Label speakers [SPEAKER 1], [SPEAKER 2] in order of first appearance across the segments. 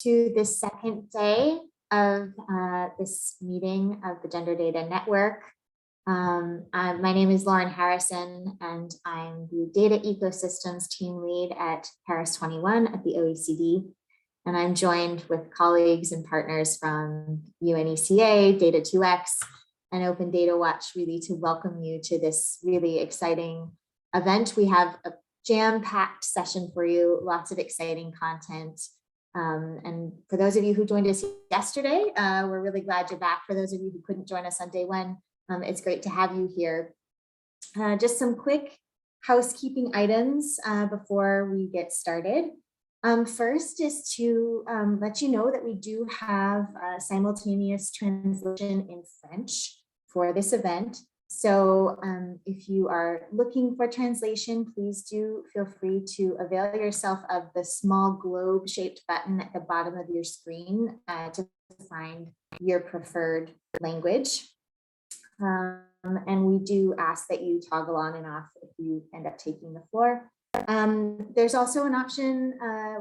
[SPEAKER 1] to the second day of this meeting of the Gender Data Network. My name is Lauren Harrison, and I'm the Data Ecosystems Team Lead at Paris 21 at the OECD. And I'm joined with colleagues and partners from UNECA, Data2X, and Open Data Watch, really to welcome you to this really exciting event. We have a jam-packed session for you, lots of exciting content. And for those of you who joined us yesterday, we're really glad you're back. For those of you who couldn't join us on day one, it's great to have you here. Just some quick housekeeping items before we get started. First is to let you know that we do have simultaneous translation in French for this event. So if you are looking for translation, please do feel free to avail yourself of the small globe-shaped button at the bottom of your screen to find your preferred language. And we do ask that you toggle on and off if you end up taking the floor. There's also an option,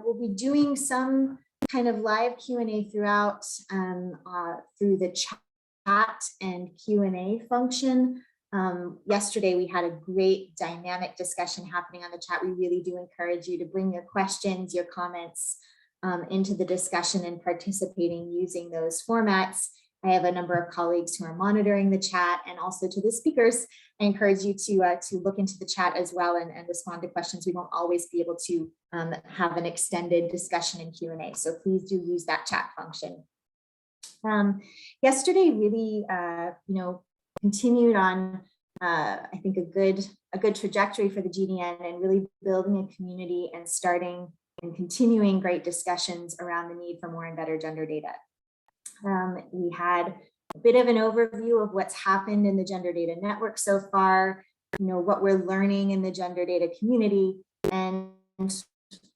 [SPEAKER 1] we'll be doing some kind of live Q&A throughout through the chat and Q&A function. Yesterday we had a great dynamic discussion happening on the chat. We really do encourage you to bring your questions, your comments into the discussion and participating using those formats. I have a number of colleagues who are monitoring the chat, and also to the speakers, I encourage you to look into the chat as well and respond to questions. We won't always be able to have an extended discussion in Q&A, so please do use that chat function. Yesterday really, continued on, I think, a good trajectory for the GDN, and really building a community and starting and continuing great discussions around the need for more and better gender data. We had a bit of an overview of what's happened in the Gender Data Network so far, what we're learning in the gender data community, and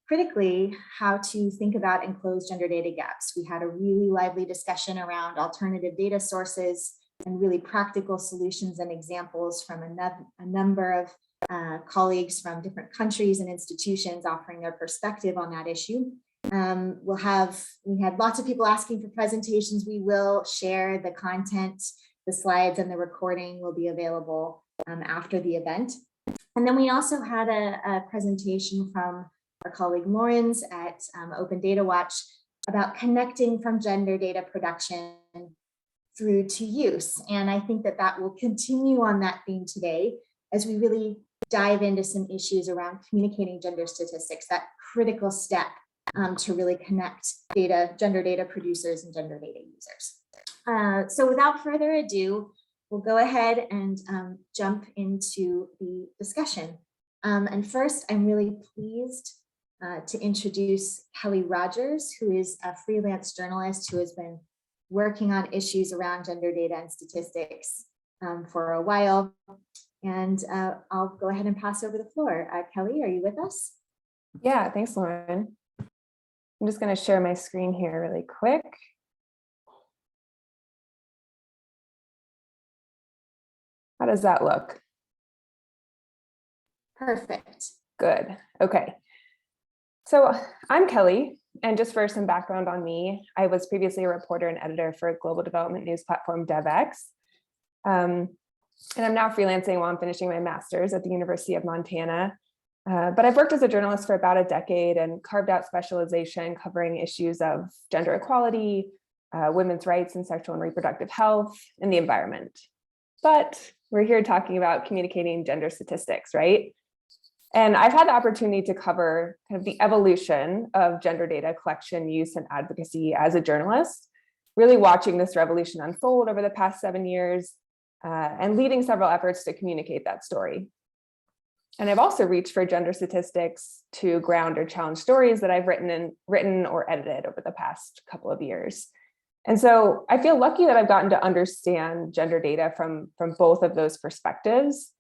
[SPEAKER 1] critically, how to think about and close gender data gaps. We had a really lively discussion around alternative data sources and really practical solutions and examples from a number of colleagues from different countries and institutions offering their perspective on that issue. We had lots of people asking for presentations. We will share the content, the slides, and the recording will be available after the event. And then we also had a presentation from our colleague Lawrence at Open Data Watch about connecting from gender data production through to use. And I think that will continue on that theme today as we really dive into some issues around communicating gender statistics, that critical step to really connect gender data producers and gender data users. So without further ado, we'll go ahead and jump into the discussion. And first, I'm really pleased to introduce Kelly Rogers, who is a freelance journalist who has been working on issues around gender data and statistics for a while. And I'll go ahead and pass over the floor. Kelly, are you with us?
[SPEAKER 2] Yeah, thanks, Lauren. I'm just going to share my screen here really quick. How does that look?
[SPEAKER 1] Perfect.
[SPEAKER 2] Good. Okay. So I'm Kelly, and just for some background on me, I was previously a reporter and editor for global development news platform DevX. And I'm now freelancing while I'm finishing my master's at the University of Montana. But I've worked as a journalist for about a decade and carved out specialization covering issues of gender equality, women's rights and sexual and reproductive health, and the environment. But we're here talking about communicating gender statistics, right? And I've had the opportunity to cover kind of the evolution of gender data collection, use, and advocacy as a journalist, really watching this revolution unfold over the past 7 years and leading several efforts to communicate that story. And I've also reached for gender statistics to ground or challenge stories that I've written or edited over the past couple of years. And so I feel lucky that I've gotten to understand gender data from both of those perspectives,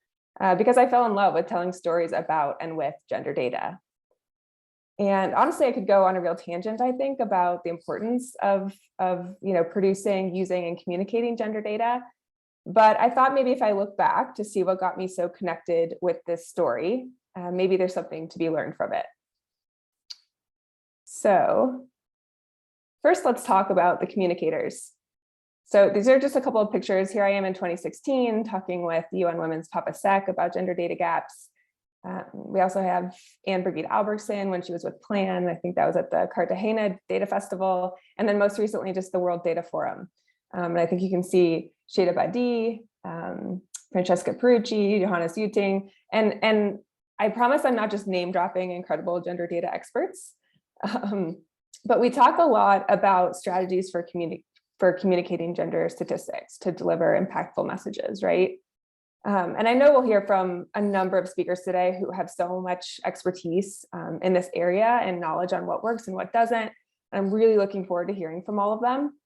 [SPEAKER 2] because I fell in love with telling stories about and with gender data. And honestly, I could go on a real tangent, I think, about the importance of producing, using, and communicating gender data. But I thought maybe if I look back to see what got me so connected with this story, maybe there's something to be learned from it. So First, let's talk about the communicators. So these are just a couple of pictures. Here I am in 2016 talking with UN Women's Papa Sec about gender data gaps. We also have Anne Brigitte Albertson when she was with Plan. I think that was at the Cartagena Data Festival. And then most recently, just the World Data Forum. And I think you can see Shada Badi, Francesca Perucci, Johannes Uting. And I promise I'm not just name dropping incredible gender data experts. But we talk a lot about strategies for communicating gender statistics to deliver impactful messages, right? And I know we'll hear from a number of speakers today who have so much expertise in this area and knowledge on what works and what doesn't. I'm really looking forward to hearing from all of them.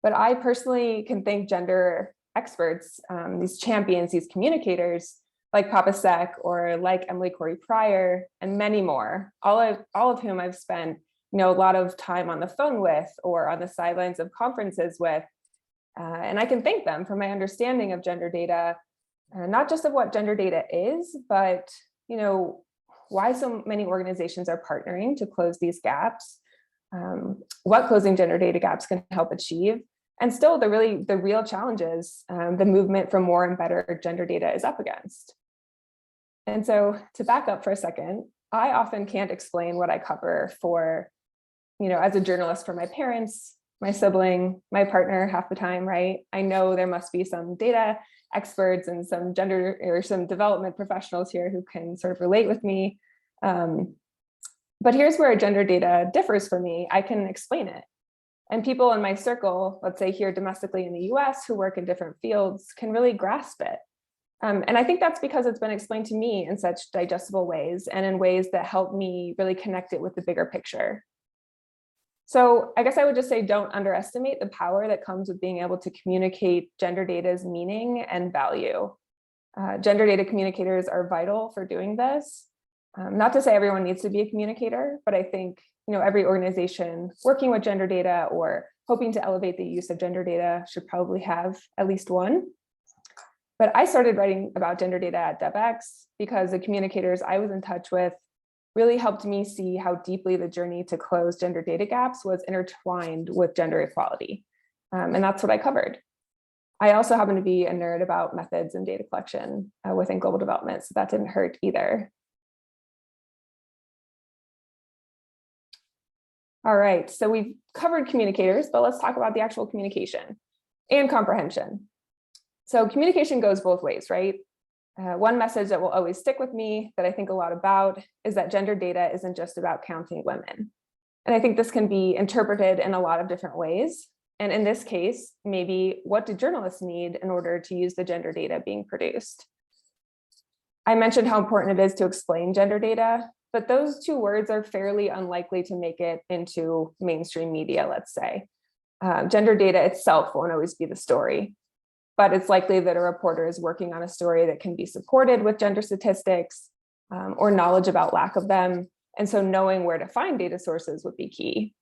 [SPEAKER 2] But I personally can thank gender experts, these champions, these communicators, like Papa Sec or like Emily Corey Pryor, and many more, all of whom I've spent a lot of time on the phone with or on the sidelines of conferences with. And I can thank them for my understanding of gender data, not just of what gender data is, but why so many organizations are partnering to close these gaps, what closing gender data gaps can help achieve, and still the real challenges the movement for more and better gender data is up against. And so to back up for a second, I often can't explain what I cover for, as a journalist for my parents, my sibling, my partner half the time, right? I know there must be some data experts and some gender or some development professionals here who can sort of relate with me. But here's where gender data differs for me. I can explain it. And people in my circle, let's say here domestically in the US who work in different fields can really grasp it. And I think that's because it's been explained to me in such digestible ways and in ways that help me really connect it with the bigger picture. So I guess I would just say don't underestimate the power that comes with being able to communicate gender data's meaning and value. Gender data communicators are vital for doing this. Not to say everyone needs to be a communicator, but I think every organization working with gender data or hoping to elevate the use of gender data should probably have at least one. But I started writing about gender data at DevX because the communicators I was in touch with really helped me see how deeply the journey to close gender data gaps was intertwined with gender equality. And that's what I covered. I also happen to be a nerd about methods and data collection within global development, so that didn't hurt either. All right, so we've covered communicators, but let's talk about the actual communication and comprehension. So communication goes both ways, right? One message that will always stick with me that I think a lot about is that gender data isn't just about counting women. And I think this can be interpreted in a lot of different ways. And in this case, maybe what do journalists need in order to use the gender data being produced? I mentioned how important it is to explain gender data, but those two words are fairly unlikely to make it into mainstream media, let's say. Gender data itself won't always be the story. But it's likely that a reporter is working on a story that can be supported with gender statistics or knowledge about lack of them. And so knowing where to find data sources would be key.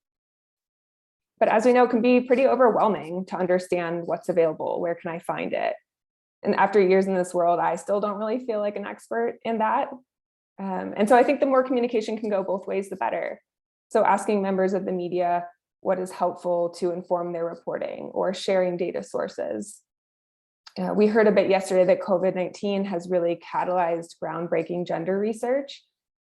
[SPEAKER 2] But as we know, it can be pretty overwhelming to understand what's available. Where can I find it? And after years in this world, I still don't really feel like an expert in that. And so I think the more communication can go both ways, the better. So asking members of the media what is helpful to inform their reporting or sharing data sources. We heard a bit yesterday that COVID-19 has really catalyzed groundbreaking gender research.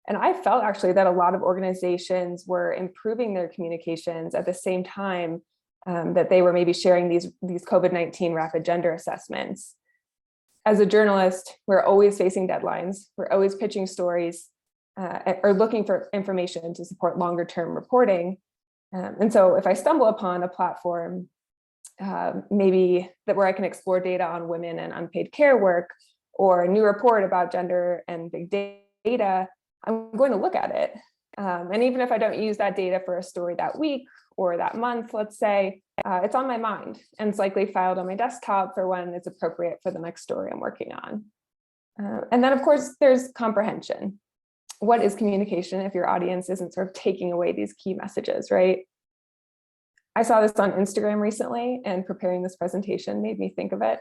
[SPEAKER 2] And I felt actually that a lot of organizations were improving their communications at the same time that they were maybe sharing these COVID-19 rapid gender assessments. As a journalist, we're always facing deadlines. We're always pitching stories or looking for information to support longer term reporting. And so if I stumble upon a platform maybe that where I can explore data on women and unpaid care work, or a new report about gender and big data, I'm going to look at it. And even if I don't use that data for a story that week or that month, let's say, it's on my mind and it's likely filed on my desktop for when it's appropriate for the next story I'm working on. And then of course, there's comprehension. What is communication if your audience isn't sort of taking away these key messages, right? I saw this on Instagram recently, and preparing this presentation made me think of it.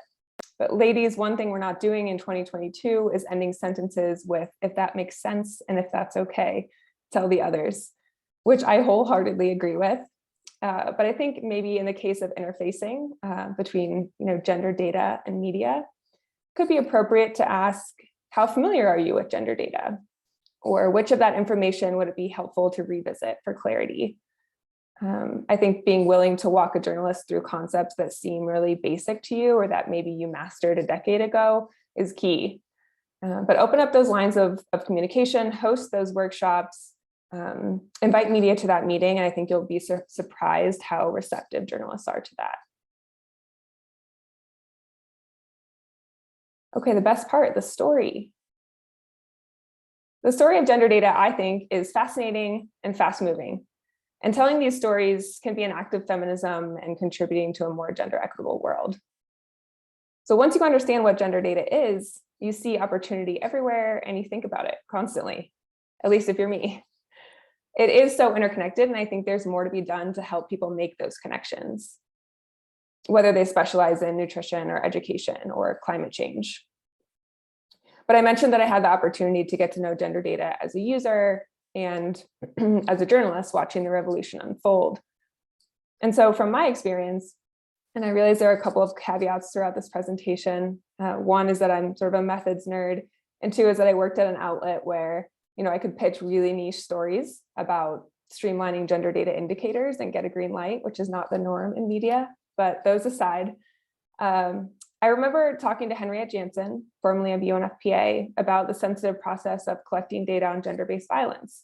[SPEAKER 2] But ladies, one thing we're not doing in 2022 is ending sentences with, if that makes sense and if that's okay, tell the others, which I wholeheartedly agree with. but I think maybe in the case of interfacing between gender data and media, it could be appropriate to ask, how familiar are you with gender data? Or which of that information would it be helpful to revisit for clarity? I think being willing to walk a journalist through concepts that seem really basic to you or that maybe you mastered a decade ago is key. But open up those lines of communication, host those workshops, invite media to that meeting, and I think you'll be surprised how receptive journalists are to that. Okay, the best part, the story. The story of gender data, I think, is fascinating and fast-moving. And telling these stories can be an act of feminism and contributing to a more gender equitable world. So once you understand what gender data is, you see opportunity everywhere and you think about it constantly, at least if you're me. It is so interconnected, and I think there's more to be done to help people make those connections, whether they specialize in nutrition or education or climate change. But I mentioned that I had the opportunity to get to know gender data as a user and as a journalist watching the revolution unfold. And so from my experience, and I realize there are a couple of caveats throughout this presentation. One is that I'm sort of a methods nerd, and two is that I worked at an outlet where I could pitch really niche stories about streamlining gender data indicators and get a green light, which is not the norm in media. But those aside, I remember talking to Henriette Jansen, formerly of UNFPA, about the sensitive process of collecting data on gender-based violence,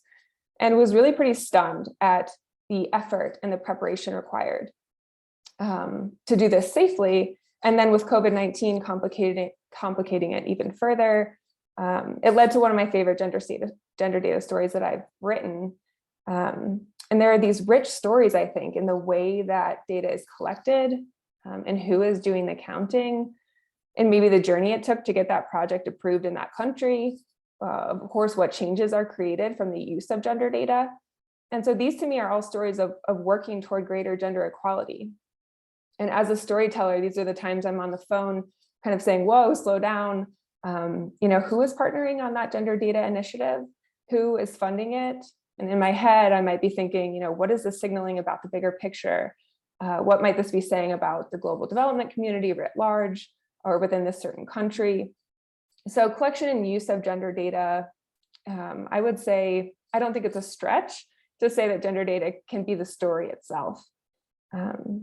[SPEAKER 2] and was really pretty stunned at the effort and the preparation required to do this safely. And then with COVID-19 complicating it even further, it led to one of my favorite gender data stories that I've written. And there are these rich stories, I think, in the way that data is collected, and who is doing the counting, and maybe the journey it took to get that project approved in that country. Of course, what changes are created from the use of gender data. And so these to me are all stories of working toward greater gender equality. And as a storyteller, these are the times I'm on the phone kind of saying, whoa, slow down. Who is partnering on that gender data initiative? Who is funding it? And in my head, I might be thinking, what is this signaling about the bigger picture? What might this be saying about the global development community writ large or within this certain country? So collection and use of gender data, I would say, I don't think it's a stretch to say that gender data can be the story itself.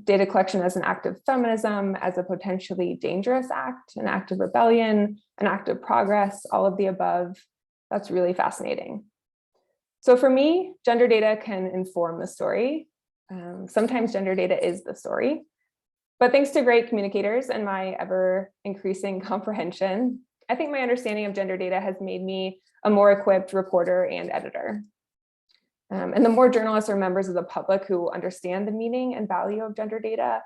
[SPEAKER 2] Data collection as an act of feminism, as a potentially dangerous act, an act of rebellion, an act of progress, all of the above, that's really fascinating. So for me, gender data can inform the story. Sometimes gender data is the story, but thanks to great communicators and my ever increasing comprehension, I think my understanding of gender data has made me a more equipped reporter and editor. And the more journalists or members of the public who understand the meaning and value of gender data,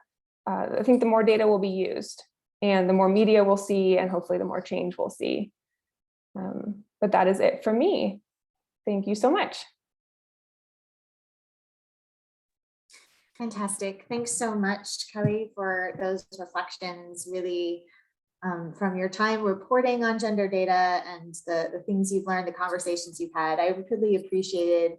[SPEAKER 2] I think the more data will be used and the more media we'll see, and hopefully the more change we'll see. But that is it for me. Thank you so much.
[SPEAKER 1] Fantastic. Thanks so much, Kelly, for those reflections, really from your time reporting on gender data and the things you've learned, the conversations you've had. I really appreciated,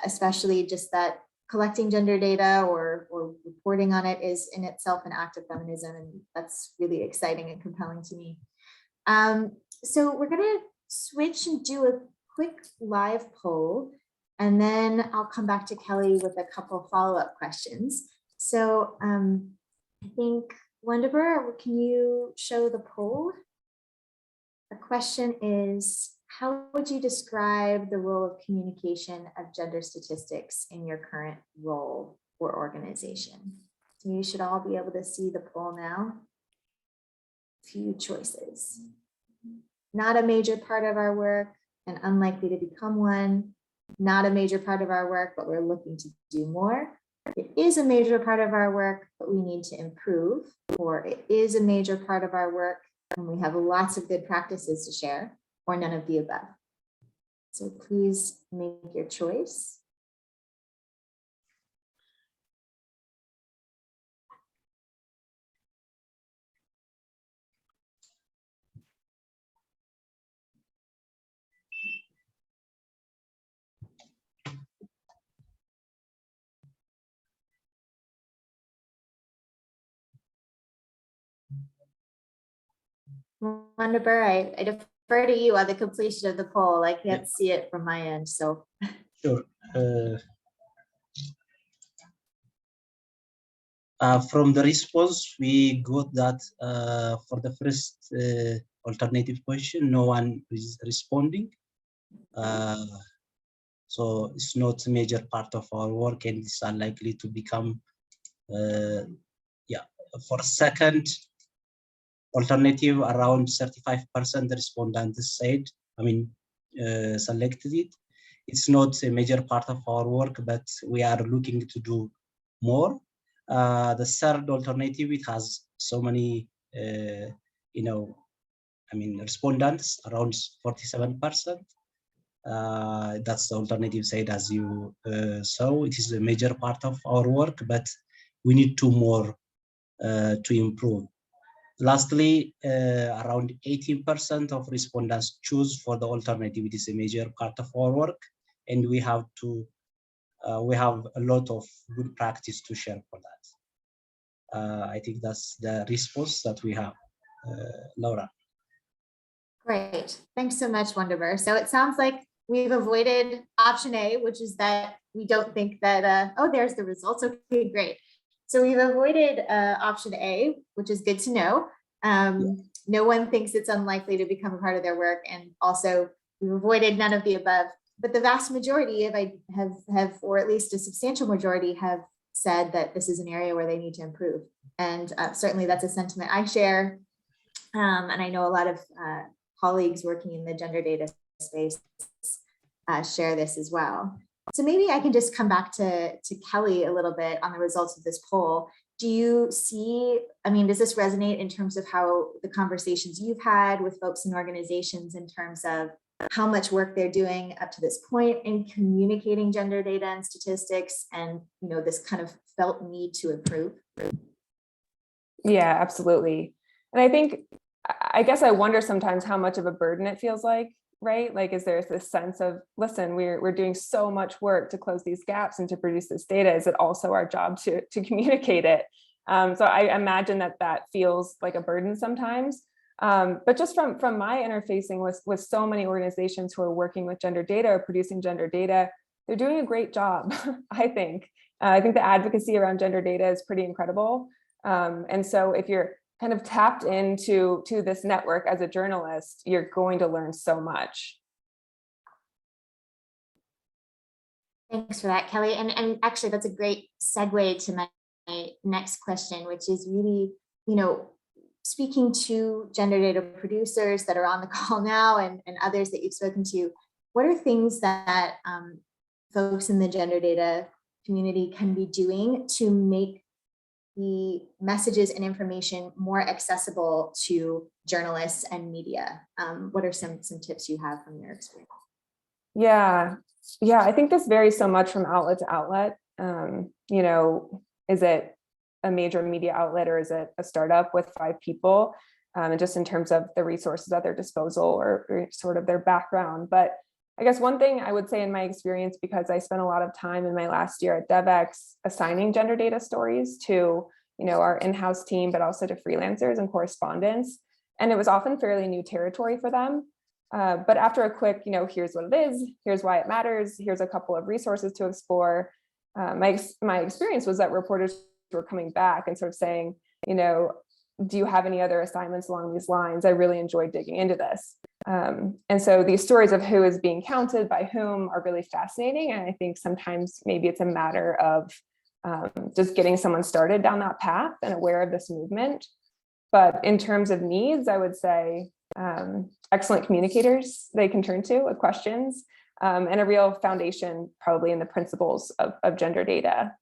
[SPEAKER 1] especially just that collecting gender data or reporting on it is in itself an act of feminism, and that's really exciting and compelling to me. So we're going to switch and do a quick live poll, and then I'll come back to Kelly with a couple follow-up questions. So I think, Wonderbar, can you show the poll? The question is, how would you describe the role of communication of gender statistics in your current role or organization? So you should all be able to see the poll now. Few choices. Not a major part of our work and unlikely to become one. Not a major part of our work, but we're looking to do more. It is a major part of our work, but we need to improve. Or it is a major part of our work and we have lots of good practices to share, or none of the above. So please make your choice. Wonderful. I defer to you on the completion of the poll. I
[SPEAKER 3] Yeah.
[SPEAKER 1] can't see it from my end, so.
[SPEAKER 3] Sure. From the response, we got that for the first alternative question, no one is responding. So it's not a major part of our work, and it's unlikely to become. Yeah, for second alternative, around 35% respondents said, selected it. It's not a major part of our work, but we are looking to do more. The third alternative, it has so many, respondents, around 47%. That's the alternative side, as you saw. It is a major part of our work, but we need two more to improve. Lastly, around 18% of respondents choose for the alternative. It is a major part of our work, and we have to we have a lot of good practice to share for that. I think that's the response that we have, Laura.
[SPEAKER 1] Great. Thanks so much, Wonderver. So it sounds like we've avoided option A, which is that we don't think that, oh, there's the results. Okay, great. So we've avoided option A, which is good to know. No one thinks it's unlikely to become a part of their work. And also we've avoided none of the above, but the vast majority have, or at least a substantial majority have said that this is an area where they need to improve. And certainly that's a sentiment I share. And I know a lot of colleagues working in the gender data space share this as well. So maybe I can just come back to Kelly a little bit on the results of this poll. Do you see, does this resonate in terms of how the conversations you've had with folks and organizations in terms of how much work they're doing up to this point in communicating gender data and statistics and, this kind of felt need to improve?
[SPEAKER 2] Yeah, absolutely. And I guess I wonder sometimes how much of a burden it feels like, right? Like, is there this sense of, listen, we're doing so much work to close these gaps and to produce this data. Is it also our job to communicate it? So I imagine that feels like a burden sometimes. But just from my interfacing with so many organizations who are working with gender data or producing gender data, they're doing a great job, I think. I think the advocacy around gender data is pretty incredible. And so if you're kind of tapped into this network as a journalist, you're going to learn so much.
[SPEAKER 1] Thanks for that, Kelly. And actually, that's a great segue to my next question, which is really, speaking to gender data producers that are on the call now and others that you've spoken to, what are things that folks in the gender data community can be doing to make the messages and information more accessible to journalists and media? What are some tips you have from your experience?
[SPEAKER 2] Yeah, I think this varies so much from outlet to outlet. Is it a major media outlet or is it a startup with 5 people? And just in terms of the resources at their disposal or sort of their background. But I guess one thing I would say in my experience, because I spent a lot of time in my last year at DevX assigning gender data stories to, our in-house team, but also to freelancers and correspondents. And it was often fairly new territory for them. But after a quick, here's what it is, here's why it matters, here's a couple of resources to explore. My experience was that reporters were coming back and sort of saying, do you have any other assignments along these lines? I really enjoyed digging into this. And so these stories of who is being counted by whom are really fascinating. And I think sometimes maybe it's a matter of just getting someone started down that path and aware of this movement. But in terms of needs, I would say excellent communicators they can turn to with questions and a real foundation probably in the principles of gender data.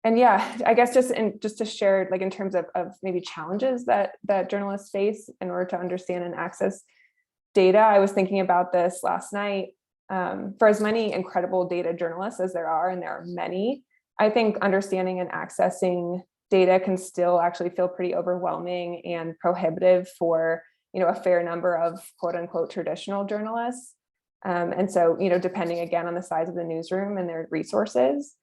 [SPEAKER 2] And yeah, I guess just to share, like in terms of maybe challenges that journalists face in order to understand and access data, I was thinking about this last night. For as many incredible data journalists as there are, and there are many, I think understanding and accessing data can still actually feel pretty overwhelming and prohibitive for a fair number of quote unquote traditional journalists. And so depending again on the size of the newsroom and their resources.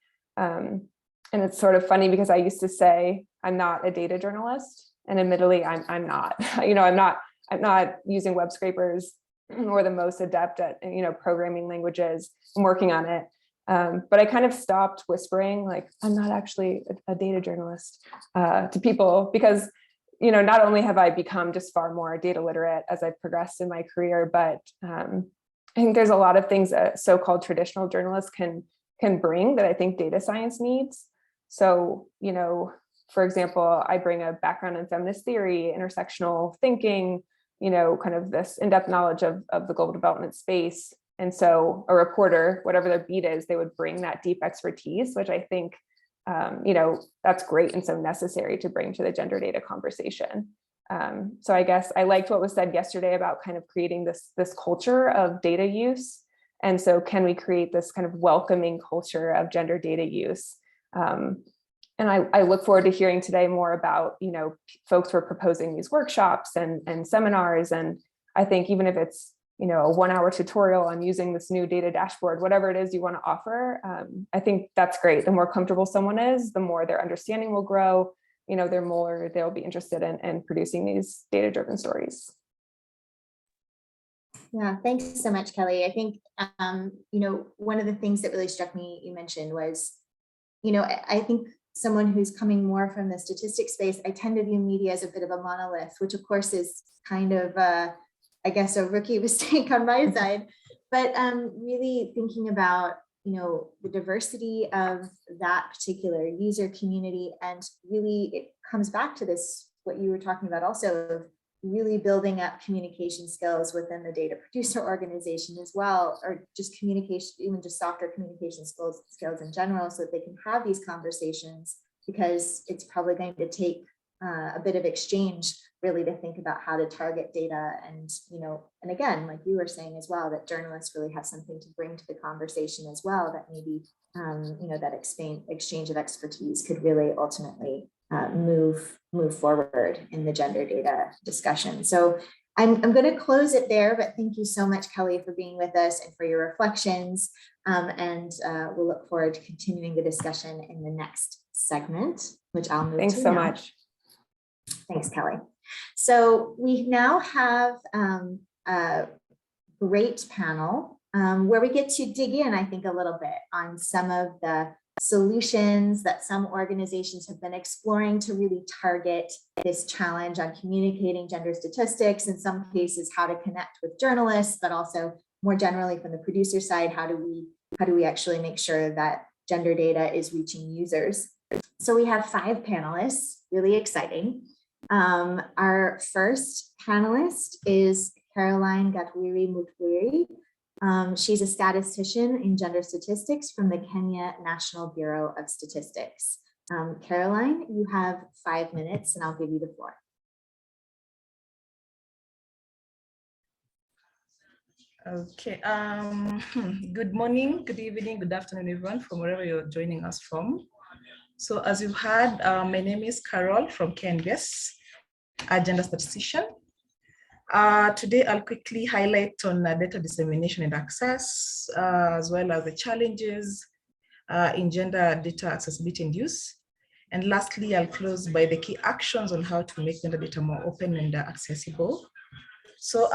[SPEAKER 2] And it's sort of funny because I used to say I'm not a data journalist, And admittedly, I'm not, I'm not using web scrapers or the most adept at, programming languages. I'm working on it. But I kind of stopped whispering, like, I'm not actually a data journalist to people, because, not only have I become just far more data literate as I've progressed in my career, but I think there's a lot of things that so-called traditional journalists can bring that I think data science needs. So, for example, I bring a background in feminist theory, intersectional thinking, kind of this in-depth knowledge of the global development space. And so a reporter, whatever their beat is, they would bring that deep expertise, which I think, that's great and so necessary to bring to the gender data conversation. So I guess I liked what was said yesterday about kind of creating this culture of data use. And so can we create this kind of welcoming culture of gender data use? And I look forward to hearing today more about, folks who are proposing these workshops and seminars. And I think even if it's, a 1-hour tutorial on using this new data dashboard, whatever it is you want to offer, I think that's great. The more comfortable someone is, the more their understanding will grow. They'll be interested in producing these data-driven stories.
[SPEAKER 1] Yeah, thanks so much, Kelly. I think, one of the things that really struck me, you mentioned was, I think someone who's coming more from the statistics space, I tend to view media as a bit of a monolith, which of course is kind of, I guess, a rookie mistake on my side, but really thinking about, the diversity of that particular user community. And really it comes back to this, what you were talking about also, of really building up communication skills within the data producer organization as well, or just communication, even just softer communication skills in general, so that they can have these conversations, because it's probably going to take a bit of exchange really to think about how to target data. And, and again, like you were saying as well, that journalists really have something to bring to the conversation as well, that maybe, that exchange of expertise could really ultimately move forward in the gender data discussion. So I'm going to close it there, but thank you so much, Kelly, for being with us and for your reflections. And we'll look forward to continuing the discussion in the next segment, which I'll move
[SPEAKER 2] Thanks
[SPEAKER 1] to
[SPEAKER 2] so
[SPEAKER 1] now.
[SPEAKER 2] much.
[SPEAKER 1] Thanks, Kelly. So we now have a great panel where we get to dig in, I think, a little bit on some of the solutions that some organizations have been exploring to really target this challenge on communicating gender statistics, in some cases how to connect with journalists, but also more generally from the producer side, how do we actually make sure that gender data is reaching users. So we have 5 panelists, really exciting. Our first panelist is Caroline Gatwiri Mutwiri. She's a statistician in gender statistics from the Kenya National Bureau of Statistics. Caroline, you have 5 minutes and I'll give you the floor.
[SPEAKER 4] Okay, good morning, good evening, good afternoon, everyone, from wherever you're joining us from. So as you've heard, my name is Carol from GenderBased, a gender statistician. Today, I'll quickly highlight on data dissemination and access, as well as the challenges in gender data accessibility and use. And lastly, I'll close by the key actions on how to make gender data more open and accessible. So,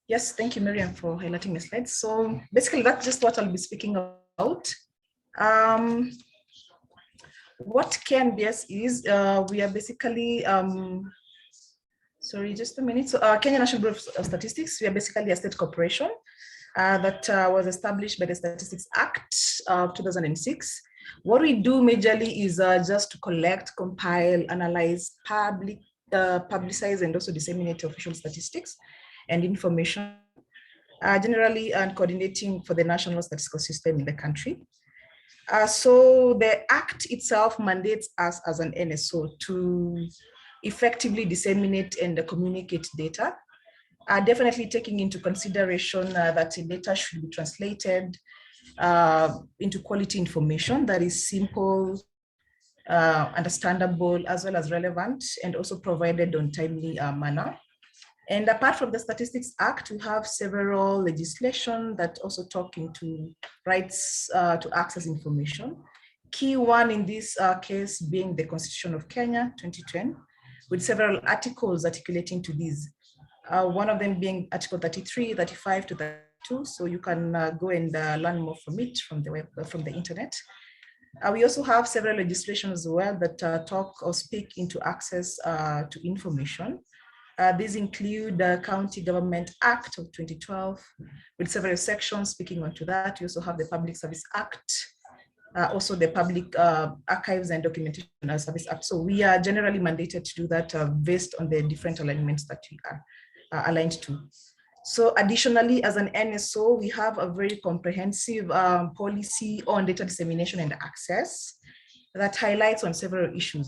[SPEAKER 4] yes, thank you, Miriam, for highlighting the slides. So basically, that's just what I'll be speaking about. What GenderBased is, we are basically, sorry, just a minute. So Kenya National Bureau of Statistics, we are basically a state corporation that was established by the Statistics Act of 2006. What we do majorly is just to collect, compile, analyze, publicize, and also disseminate official statistics and information, generally and coordinating for the national statistical system in the country. So the Act itself mandates us as an NSO to effectively disseminate and communicate data, definitely taking into consideration that the data should be translated into quality information that is simple, understandable, as well as relevant, and also provided on timely manner. And apart from the Statistics Act, we have several legislation that also talk into rights to access information. key one in this case being the Constitution of Kenya 2010, with several articles articulating to these. One of them being Article 33, 35 to 32. So you can go and learn more from it from the web, from the internet. We also have several legislation as well that talk or speak into access to information. These include the County Government Act of 2012 with several sections speaking onto that. We also have the Public Service Act, also the Public Archives and Documentation Service Act. So we are generally mandated to do that based on the different alignments that we are aligned to. So additionally, as an NSO, we have a very comprehensive policy on data dissemination and access that highlights on several issues,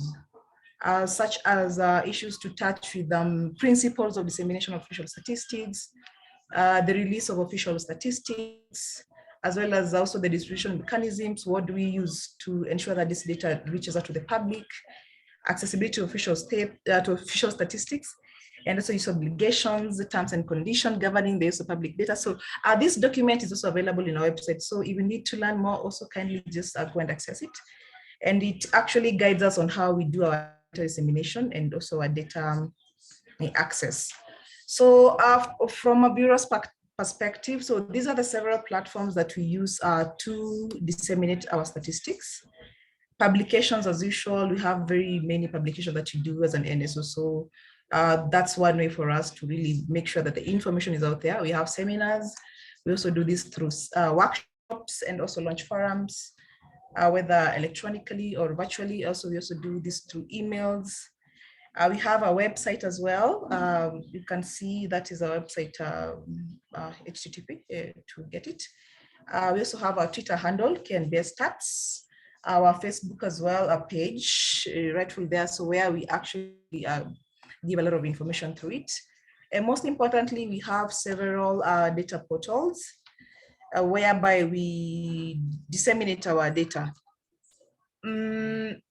[SPEAKER 4] such as issues to touch with principles of dissemination of official statistics, the release of official statistics, as well as also the distribution mechanisms. What do we use to ensure that this data reaches out to the public, accessibility to official statistics, and also use obligations, the terms and conditions governing the use of public data. So this document is also available in our website. So if you need to learn more, also kindly just go and access it. And it actually guides us on how we do our data dissemination and also our data access. So from a bureau's perspective, so these are the several platforms that we use to disseminate our statistics. Publications, as usual, we have very many publications that you do as an NSO. So that's one way for us to really make sure that the information is out there. We have seminars. We also do this through workshops and also launch forums, whether electronically or virtually. Also, we also do this through emails. We have a website as well. You can see that is our website, HTTP to get it. We also have our Twitter handle, GenderBased Stats. Our Facebook as well, a page right through there. So where we actually give a lot of information through it. And most importantly, we have several data portals whereby we disseminate our data. 3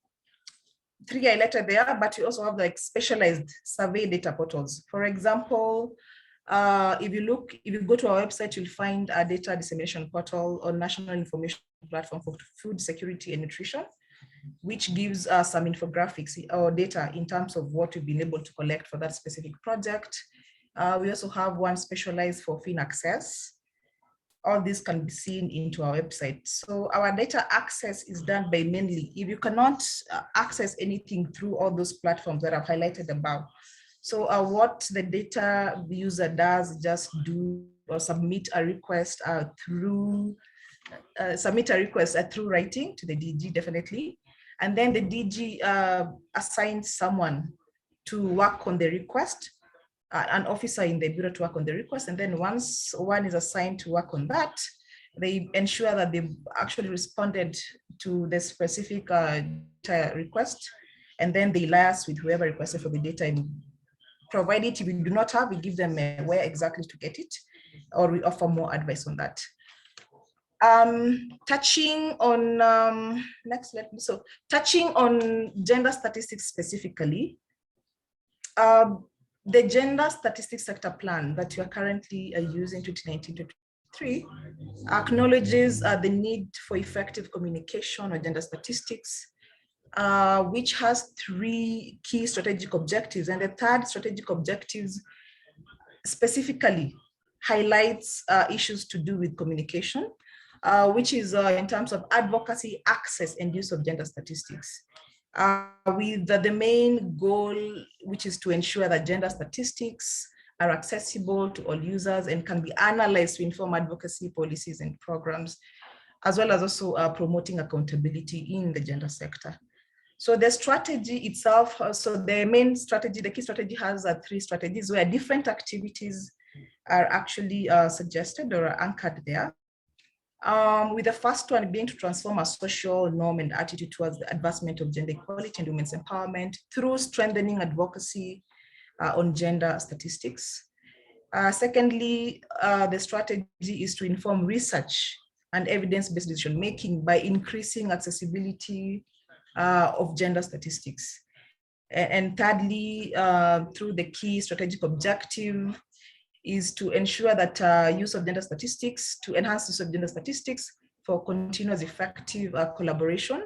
[SPEAKER 4] highlighted there, but we also have like specialized survey data portals. For example, if you go to our website, you'll find a data dissemination portal or national information platform for food security and nutrition, which gives us some infographics or data in terms of what we've been able to collect for that specific project. We also have one specialized for fin access. All this can be seen into our website. So our data access is done by mainly, if you cannot access anything through all those platforms that I've highlighted above. So what the data user does just do or submit a request through writing to the DG, definitely. And then the DG assigns someone to work on the request, an officer in the bureau to work on the request. And then once one is assigned to work on that, they ensure that they've actually responded to the specific request. And then they liaise with whoever requested for the data. And provided if we do not have, we give them where exactly to get it, or we offer more advice on that. Touching on touching on gender statistics specifically, the gender statistics sector plan that we are currently using 2019-2023 acknowledges the need for effective communication on gender statistics, which has 3 key strategic objectives, and the third strategic objectives specifically highlights issues to do with communication, which is in terms of advocacy, access, and use of gender statistics. With the main goal, which is to ensure that gender statistics are accessible to all users and can be analyzed to inform advocacy policies and programs, as well as also promoting accountability in the gender sector. So the strategy itself, so the main strategy, the key strategy has 3 strategies where different activities are actually suggested or are anchored there. With the first one being to transform our social norm and attitude towards the advancement of gender equality and women's empowerment through strengthening advocacy on gender statistics. Secondly, the strategy is to inform research and evidence-based decision-making by increasing accessibility of gender statistics. And thirdly, through the key strategic objective is to ensure that use of gender statistics, to enhance use of gender statistics for continuous effective collaboration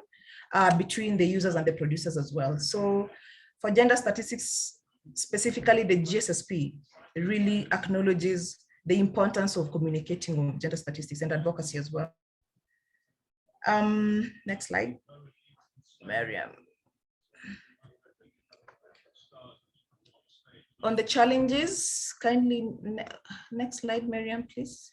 [SPEAKER 4] between the users and the producers as well. So for gender statistics, specifically the GSSP really acknowledges the importance of communicating on gender statistics and advocacy as well. Next slide, Mariam. On the challenges, kindly, next slide, Mariam, please.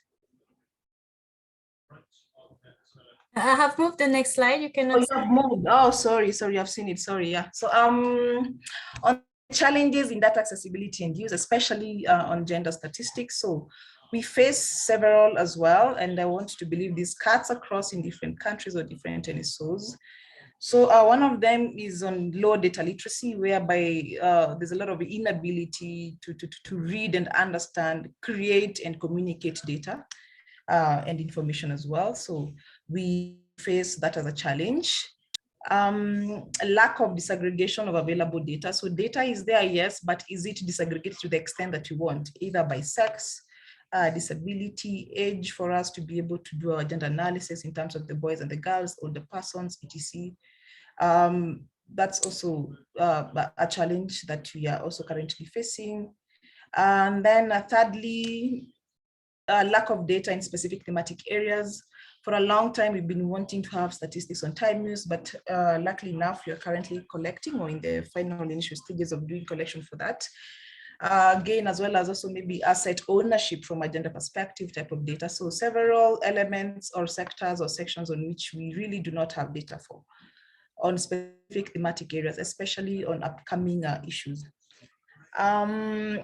[SPEAKER 5] I have moved the next slide. You cannot.
[SPEAKER 4] Oh, you have moved. Oh, sorry, I've seen it. Sorry, yeah. So on challenges in data accessibility and use, especially on gender statistics. So we face several as well, and I want to believe this cuts across in different countries or different NSOs. So one of them is on low data literacy, whereby there's a lot of inability to read and understand, create and communicate data and information as well. So we face that as a challenge. A lack of disaggregation of available data. So data is there, yes, but is it disaggregated to the extent that you want, either by sex, disability, age, for us to be able to do our gender analysis in terms of the boys and the girls, older persons, etc. That's also a challenge that we are also currently facing. And then thirdly, lack of data in specific thematic areas. For a long time, we've been wanting to have statistics on time use, but luckily enough, we are currently collecting or in the final initial stages of doing collection for that. Again, as well as also maybe asset ownership from a gender perspective type of data. So several elements or sectors or sections on which we really do not have data for on specific thematic areas, especially on upcoming issues. An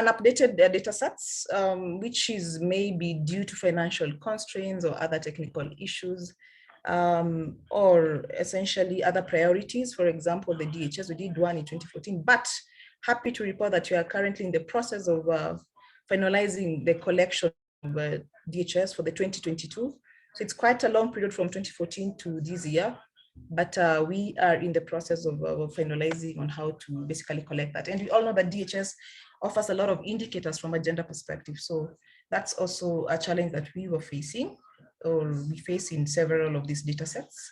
[SPEAKER 4] updated data sets, which is maybe due to financial constraints or other technical issues, or essentially other priorities. For example, the DHS, we did one in 2014, but happy to report that we are currently in the process of finalizing the collection of DHS for the 2022. So it's quite a long period from 2014 to this year, but we are in the process of finalizing on how to basically collect that. And we all know that DHS offers a lot of indicators from a gender perspective. So that's also a challenge that we were facing, or we face in several of these data sets.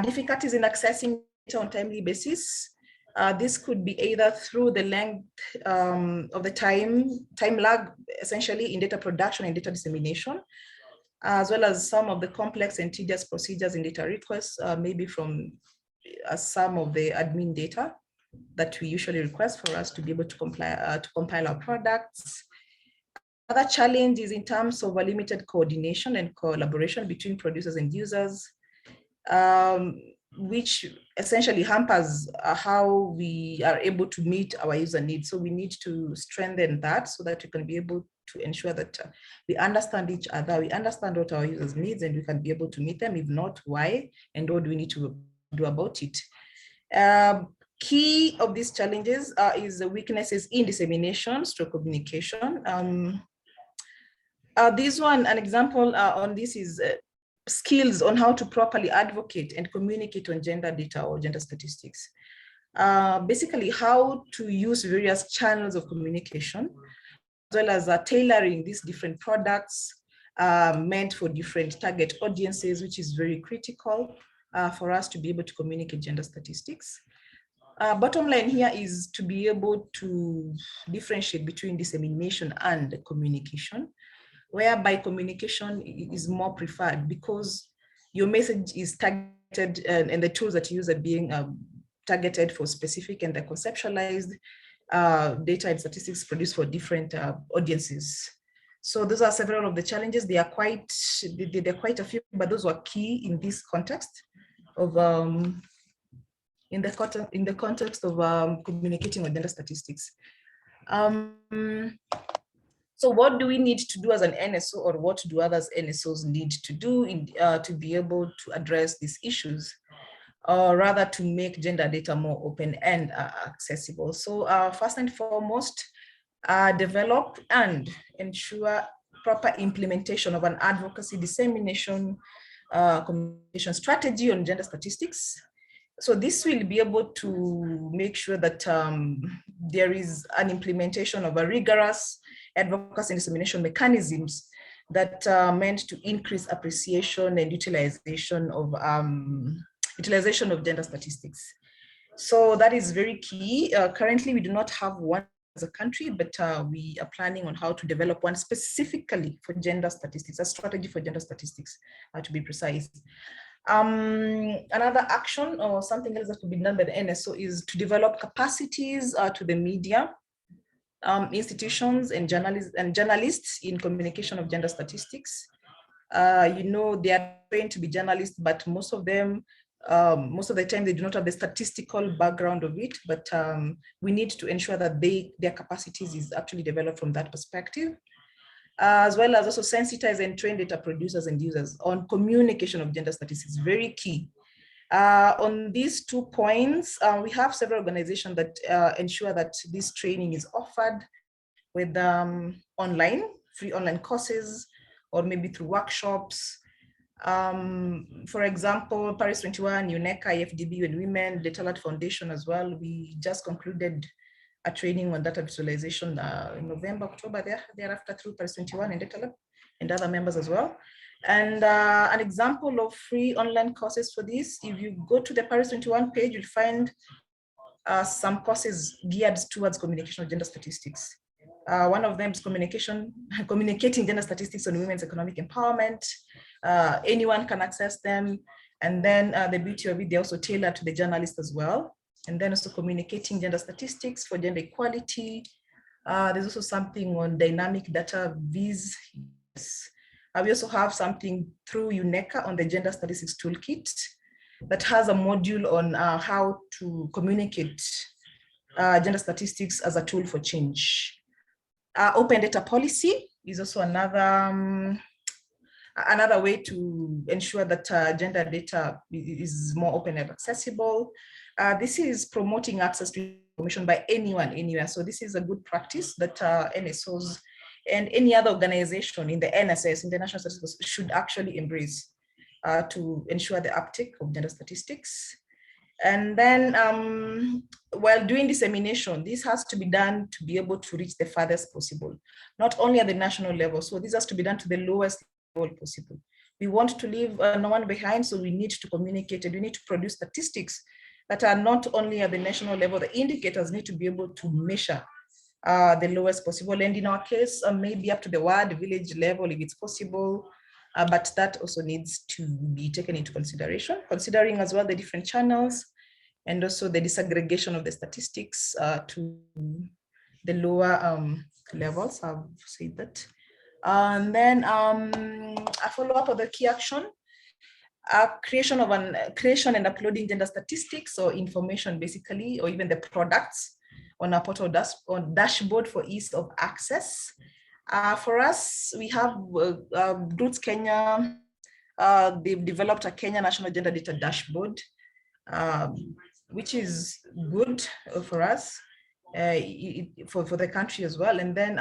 [SPEAKER 4] Difficulties in accessing data on a timely basis. This could be either through the length of the time lag, essentially in data production and data dissemination, as well as some of the complex and tedious procedures in data requests, maybe from some of the admin data that we usually request for us to be able to compile our products. Other challenge is in terms of a limited coordination and collaboration between producers and users, which essentially hampers how we are able to meet our user needs. So we need to strengthen that so that we can be able to ensure that we understand each other, we understand what our users needs, and we can be able to meet them. If not, why, and what do we need to do about it? Key of these challenges is the weaknesses in dissemination, stroke communication. This one, an example on this is skills on how to properly advocate and communicate on gender data or gender statistics. Basically, how to use various channels of communication, as well as tailoring these different products meant for different target audiences, which is very critical for us to be able to communicate gender statistics. Bottom line here is to be able to differentiate between dissemination and communication, whereby communication is more preferred because your message is targeted and the tools that you use are being targeted for specific and the conceptualized data and statistics produced for different audiences. So those are several of the challenges. There are quite a few, but those were key in this context of in the context of communicating with gender statistics. So what do we need to do as an NSO, or what do others NSOs need to do to be able to address these issues, or rather to make gender data more open and accessible? So first and foremost, develop and ensure proper implementation of an advocacy dissemination communication strategy on gender statistics. So this will be able to make sure that there is an implementation of a rigorous advocacy and dissemination mechanisms that are meant to increase appreciation and utilization of gender statistics. So that is very key. Currently, we do not have one as a country, but we are planning on how to develop one specifically for gender statistics, a strategy for gender statistics, to be precise. Another action or something else that could be done by the NSO is to develop capacities to the media, institutions and journalists in communication of gender statistics. You know, they are trained to be journalists, but most of them, most of the time, they do not have the statistical background of it, but we need to ensure that their capacities is actually developed from that perspective, as well as also sensitize and train data producers and users on communication of gender statistics, very key. On these 2 points, we have several organizations that ensure that this training is offered with free online courses, or maybe through workshops. For example, Paris 21, UNECA, IFDB, and Women, Data Alert Foundation as well. We just concluded a training on data visualization in November, October, thereafter through Paris 21 and Data Lab and other members as well. And an example of free online courses for this, if you go to the Paris 21 page, you'll find some courses geared towards communication of gender statistics. One of them is communicating gender statistics on women's economic empowerment. Anyone can access them. And then the beauty of it, they're also tailored to the journalist as well. And then also communicating gender statistics for gender equality. There's also something on dynamic data viz. We also have something through UNECA on the gender statistics toolkit that has a module on how to communicate gender statistics as a tool for change. Open data policy is also another way to ensure that gender data is more open and accessible. This is promoting access to information by anyone, anywhere. So this is a good practice that NSOs and any other organization in the NSS, International Statistics, should actually embrace to ensure the uptake of gender statistics. And then while doing dissemination, this has to be done to be able to reach the farthest possible, not only at the national level. So this has to be done to the lowest level possible. We want to leave no one behind, so we need to communicate and we need to produce statistics that are not only at the national level, the indicators need to be able to measure the lowest possible. And in our case, maybe up to the ward, village level, if it's possible, but that also needs to be taken into consideration, considering as well the different channels and also the disaggregation of the statistics to the lower levels. I've said that. And then a follow-up of the key action, creation and uploading gender statistics or information basically, or even the products on a portal dashboard for ease of access. For us, we have Roots Kenya. They've developed a Kenya National Gender Data Dashboard, which is good for us, for the country as well. And then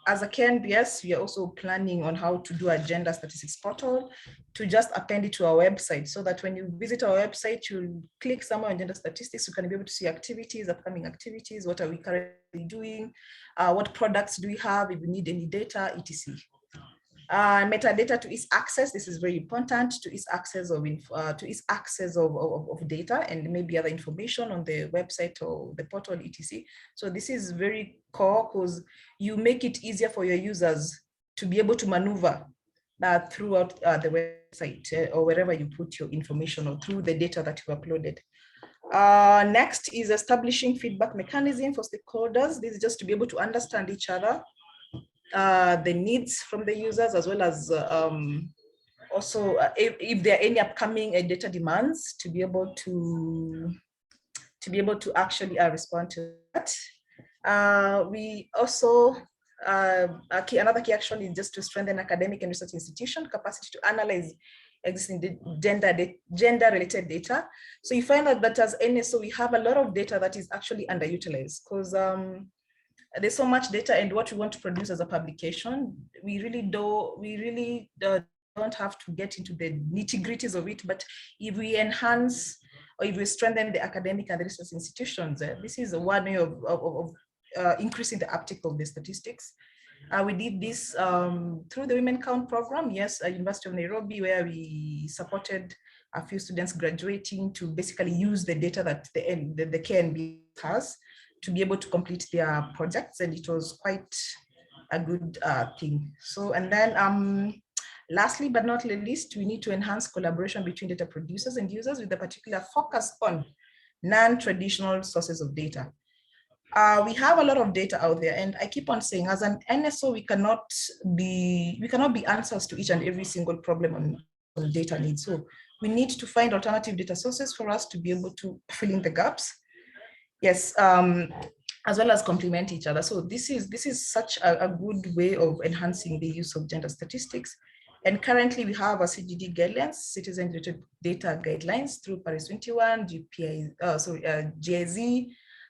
[SPEAKER 4] as a KNBS, we are also planning on how to do a gender statistics portal to just append it to our website, so that when you visit our website, you'll click somewhere on gender statistics, you can be able to see activities, upcoming activities, what are we currently doing, what products do we have, if we need any data, etc. Metadata to ease access. This is very important, to ease access of data and maybe other information on the website or the portal, etc. So this is very core, because you make it easier for your users to be able to maneuver throughout the website or wherever you put your information, or through the data that you uploaded. Next is establishing feedback mechanism for stakeholders. This is just to be able to understand each other, the needs from the users, as well as also if there are any upcoming data demands, to be able to actually respond to that. We also another key action is just to strengthen academic and research institution capacity to analyze existing gender-related data. So you find that as NSO, we have a lot of data that is actually underutilized, because there's so much data, and what we want to produce as a publication, we really don't have to get into the nitty-gritties of it. But if we enhance or if we strengthen the academic and the research institutions, this is one way of increasing the uptake of the statistics. We did this through the Women Count program, yes, at University of Nairobi, where we supported a few students graduating to basically use the data that the KNB has to be able to complete their projects, and it was quite a good thing. So, and then lastly, but not least, we need to enhance collaboration between data producers and users with a particular focus on non-traditional sources of data. We have a lot of data out there, and I keep on saying, as an NSO, we cannot be answers to each and every single problem on data needs. So we need to find alternative data sources for us to be able to fill in the gaps. Yes, as well as complement each other. So this is such a good way of enhancing the use of gender statistics. And currently we have a CGD guidelines, citizen-generated data guidelines through Paris 21, GIZ,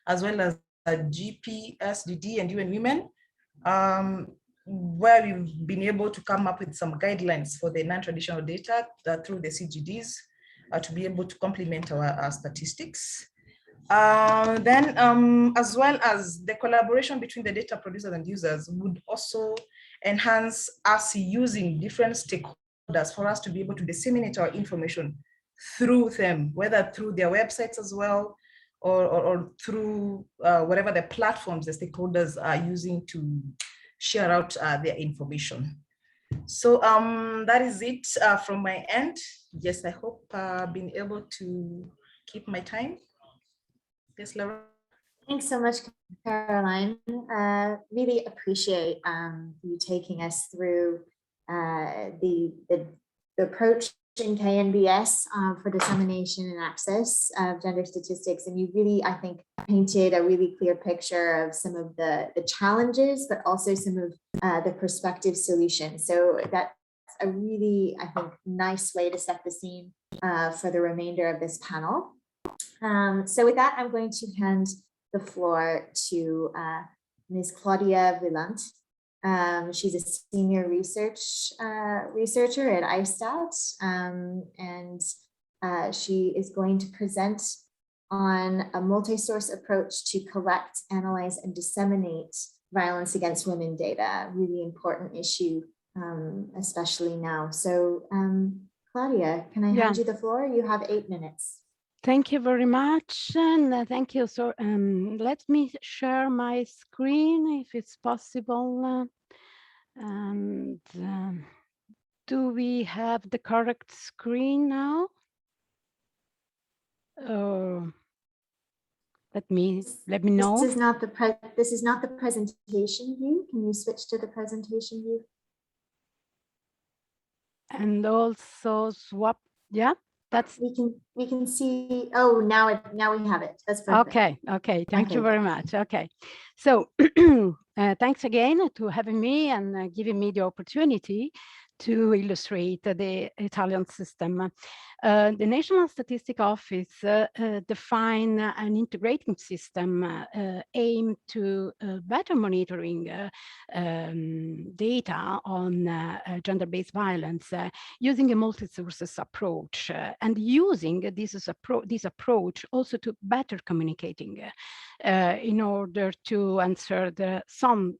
[SPEAKER 4] as well as GPSDD and UN Women, where we've been able to come up with some guidelines for the non-traditional data through the CGDs to be able to complement our statistics. Then, as well as the collaboration between the data producers and users would also enhance us using different stakeholders for us to be able to disseminate our information through them, whether through their websites as well, or through whatever the platforms the stakeholders are using to share out their information. So that is it from my end. Yes, I hope I've been able to keep my time. Yes, Laura.
[SPEAKER 1] Thanks so much, Caroline. Really appreciate you taking us through the approach in KNBS for dissemination and access of gender statistics. And you really, I think, painted a really clear picture of some of the challenges, but also some of the prospective solutions. So that's a really, I think, nice way to set the scene for the remainder of this panel. So with that, I'm going to hand the floor to Ms. Claudia Villant. She's a senior researcher at ISTAT, and she is going to present on a multi-source approach to collect, analyze, and disseminate violence against women data, a really important issue, especially now. So Claudia, can I hand you the floor? You have 8 minutes.
[SPEAKER 6] Thank you very much, and thank you. So let me share my screen if it's possible. And do we have the correct screen now? Let me know.
[SPEAKER 1] This is not the presentation view. Can you switch to the presentation view?
[SPEAKER 6] And also swap. Yeah. That's
[SPEAKER 1] we can see. Oh, now we have it. That's perfect.
[SPEAKER 6] Okay. Thank you very much. Okay, so thanks again to having me and giving me the opportunity to illustrate the Italian system. The National Statistics Office define an integrating system aimed to better monitoring data on gender-based violence using a multi-sources approach and using this approach also to better communicating in order to answer some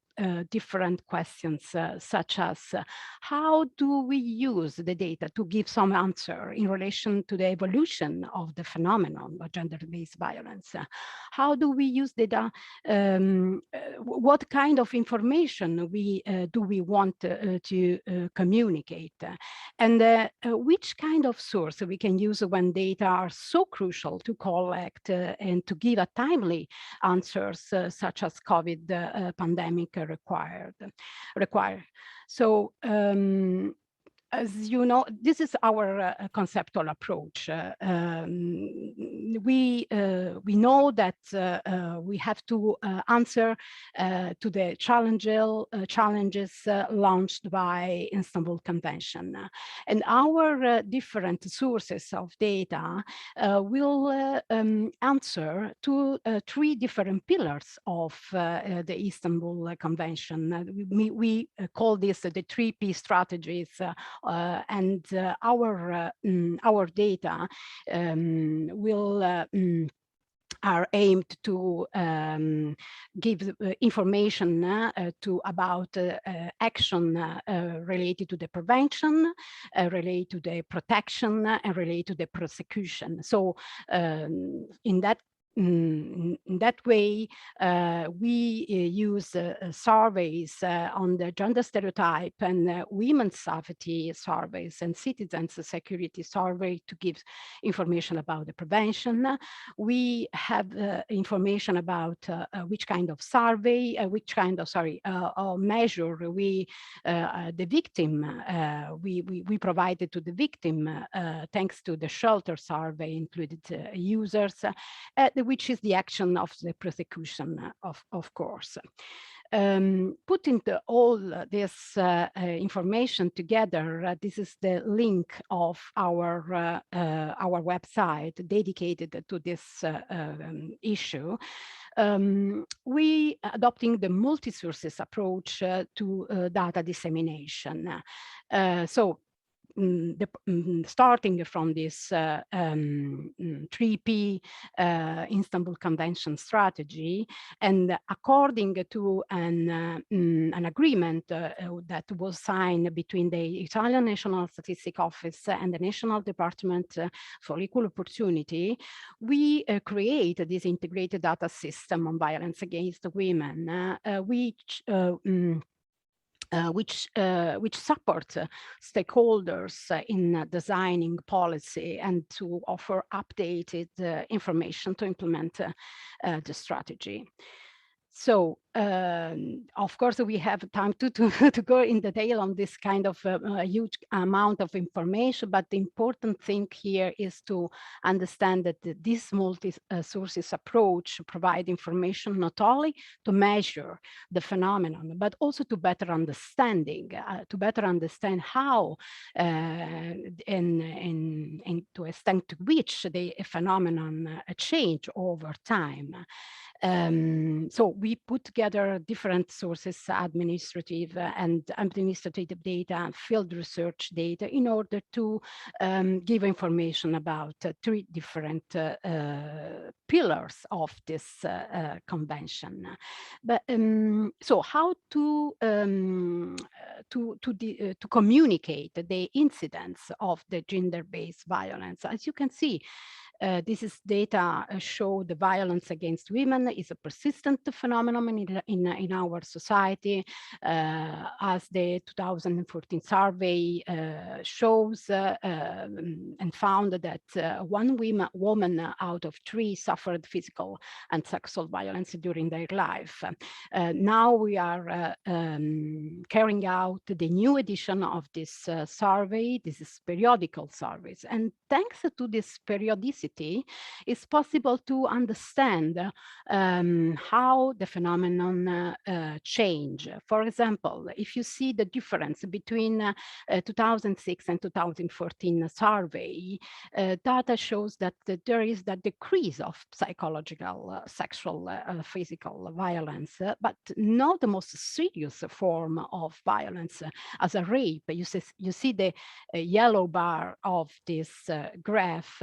[SPEAKER 6] different questions such as how do we use the data to give some answer in relation to the evolution of the phenomenon of gender-based violence? How do we use data? What kind of information do we want to communicate? And which kind of source we can use when data are so crucial to collect and to give a timely answers such as COVID pandemic require. So as you know, this is our conceptual approach. We know that we have to answer to the challenges launched by Istanbul Convention, and our different sources of data will answer to 3 different pillars of the Istanbul Convention. We call this the 3P strategies. And our data will are aimed to give information about action related to the prevention, related to the protection, and related to the prosecution. So in that way, we use surveys on the gender stereotype and women's safety surveys and citizens security survey to give information about the prevention. We have information about which kind of survey, which kind of, measure we, the victim, we provided to the victim thanks to the shelter survey included users, which is the action of the prosecution, of course. Putting all this information together, this is the link of our website dedicated to this issue. We adopting the multi-sources approach to data dissemination. Starting from this 3P Istanbul Convention strategy, and according to an agreement that was signed between the Italian National Statistics Office and the National Department for Equal Opportunity, we create this integrated data system on violence against women, which support stakeholders in designing policy and to offer updated information to implement the strategy. So, of course, we have time to go in detail on this kind of huge amount of information, but the important thing here is to understand that this multi-sources approach provide information not only to measure the phenomenon, but also to better understanding, to better understand how and to extent to which the phenomenon change over time. So we put together different sources, administrative data and field research data in order to give information about 3 different pillars of this convention. But so how to communicate the incidence of the gender-based violence? As you can see, this is data show the violence against women is a persistent phenomenon in our society, as the 2014 survey shows and found that 1 woman out of 3 suffered physical and sexual violence during their life. Now we are carrying out the new edition of this survey. This is periodical surveys, and thanks to this periodicity, it's possible to understand how the phenomenon change. For example, if you see the difference between 2006 and 2014 survey, data shows that there is that decrease of psychological, sexual, physical violence, but not the most serious form of violence as a rape. You see the yellow bar of this graph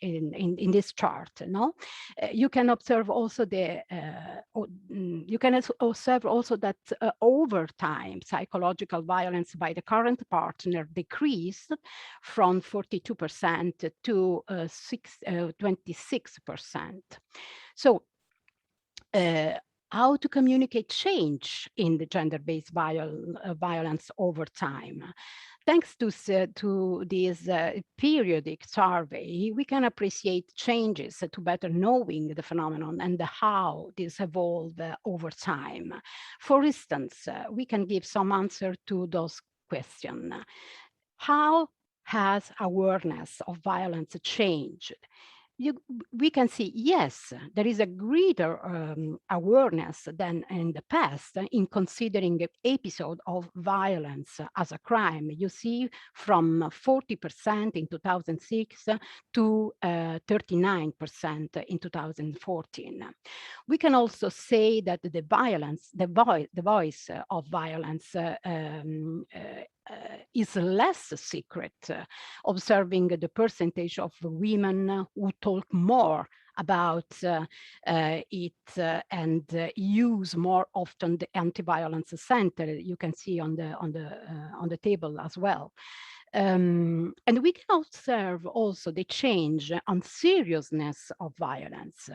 [SPEAKER 6] in this chart. No, you can observe also that over time psychological violence by the current partner decreased from 42% to 26%. So how to communicate change in the gender-based violence over time? Thanks to this periodic survey, we can appreciate changes to better knowing the phenomenon and how this evolved over time. For instance, we can give some answer to those questions. How has awareness of violence changed? We can see, yes, there is a greater awareness than in the past in considering an episode of violence as a crime. You see, from 40% in 2006 to 39% in 2014. We can also say that the voice of violence is less secret, observing the percentage of women who talk more about it and use more often the anti-violence center. You can see on the table as well. And we can observe also the change on seriousness of violence.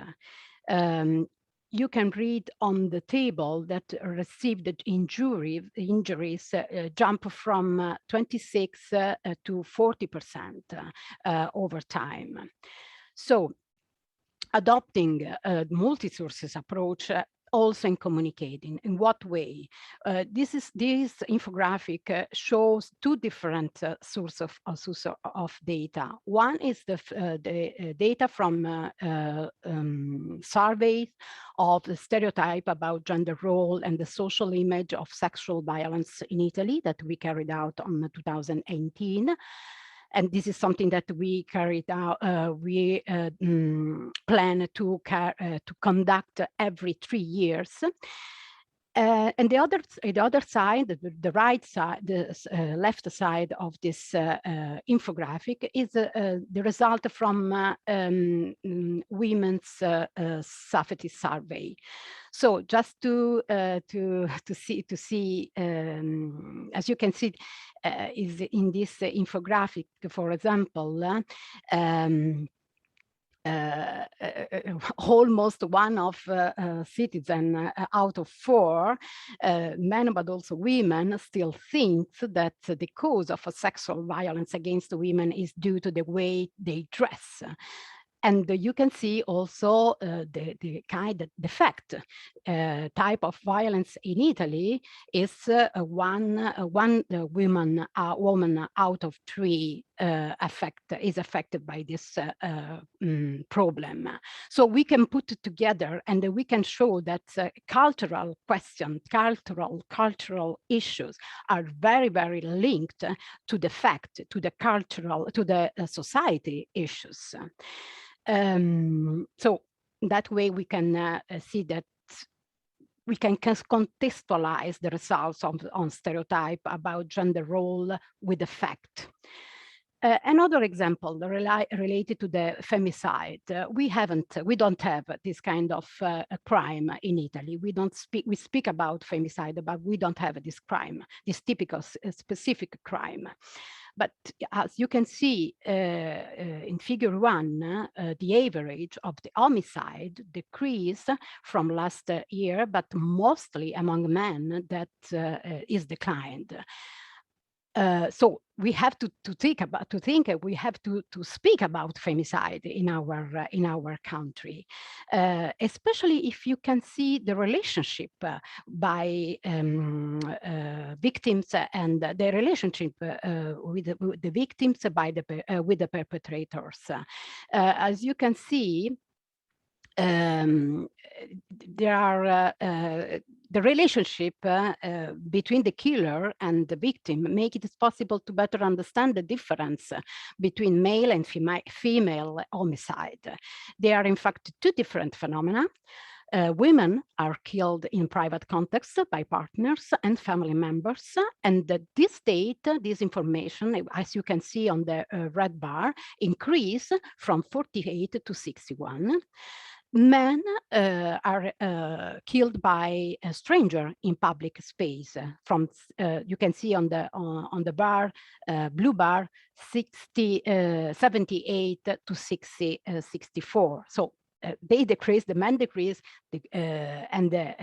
[SPEAKER 6] You can read on the table that received injuries jump from 26 to 40% over time. So adopting a multi-sources approach also in communicating. In what way? This infographic shows two different sources of data. One is the data from surveys of the stereotype about gender role and the social image of sexual violence in Italy that we carried out on 2018. And this is something that we carried out, we plan to conduct every 3 years. And the other side, the right side, the left side of this infographic is the result from women's safety survey. So just to see, as you can see, is in this infographic, for example, almost one of citizen out of 4 men, but also women, still thinks that the cause of sexual violence against women is due to the way they dress. And you can see also the fact type of violence in Italy is one woman out of 3 is affected by this problem. So we can put it together and we can show that cultural questions, cultural issues are very, very linked to the fact, to the cultural, to the society issues. So that way we can see that we can contextualize the results on stereotype about gender role with the fact. Another example related to the femicide. We don't have this kind of crime in Italy. We speak about femicide, but we don't have this crime, this typical specific crime. But as you can see in figure 1, the average of the homicide decreased from last year, but mostly among men that is declined. So we have to we have to speak about femicide in our country, especially if you can see the relationship by victims and the relationship with the victims with the perpetrators. As you can see, there are the relationship between the killer and the victim make it possible to better understand the difference between male and female homicide. They are in fact 2 different phenomena. Women are killed in private contexts by partners and family members, and this data, this information, as you can see on the red bar, increase from 48 to 61. Men are killed by a stranger in public space. From you can see on the bar, blue bar, 78 to 64. So they decrease, the men decrease, and the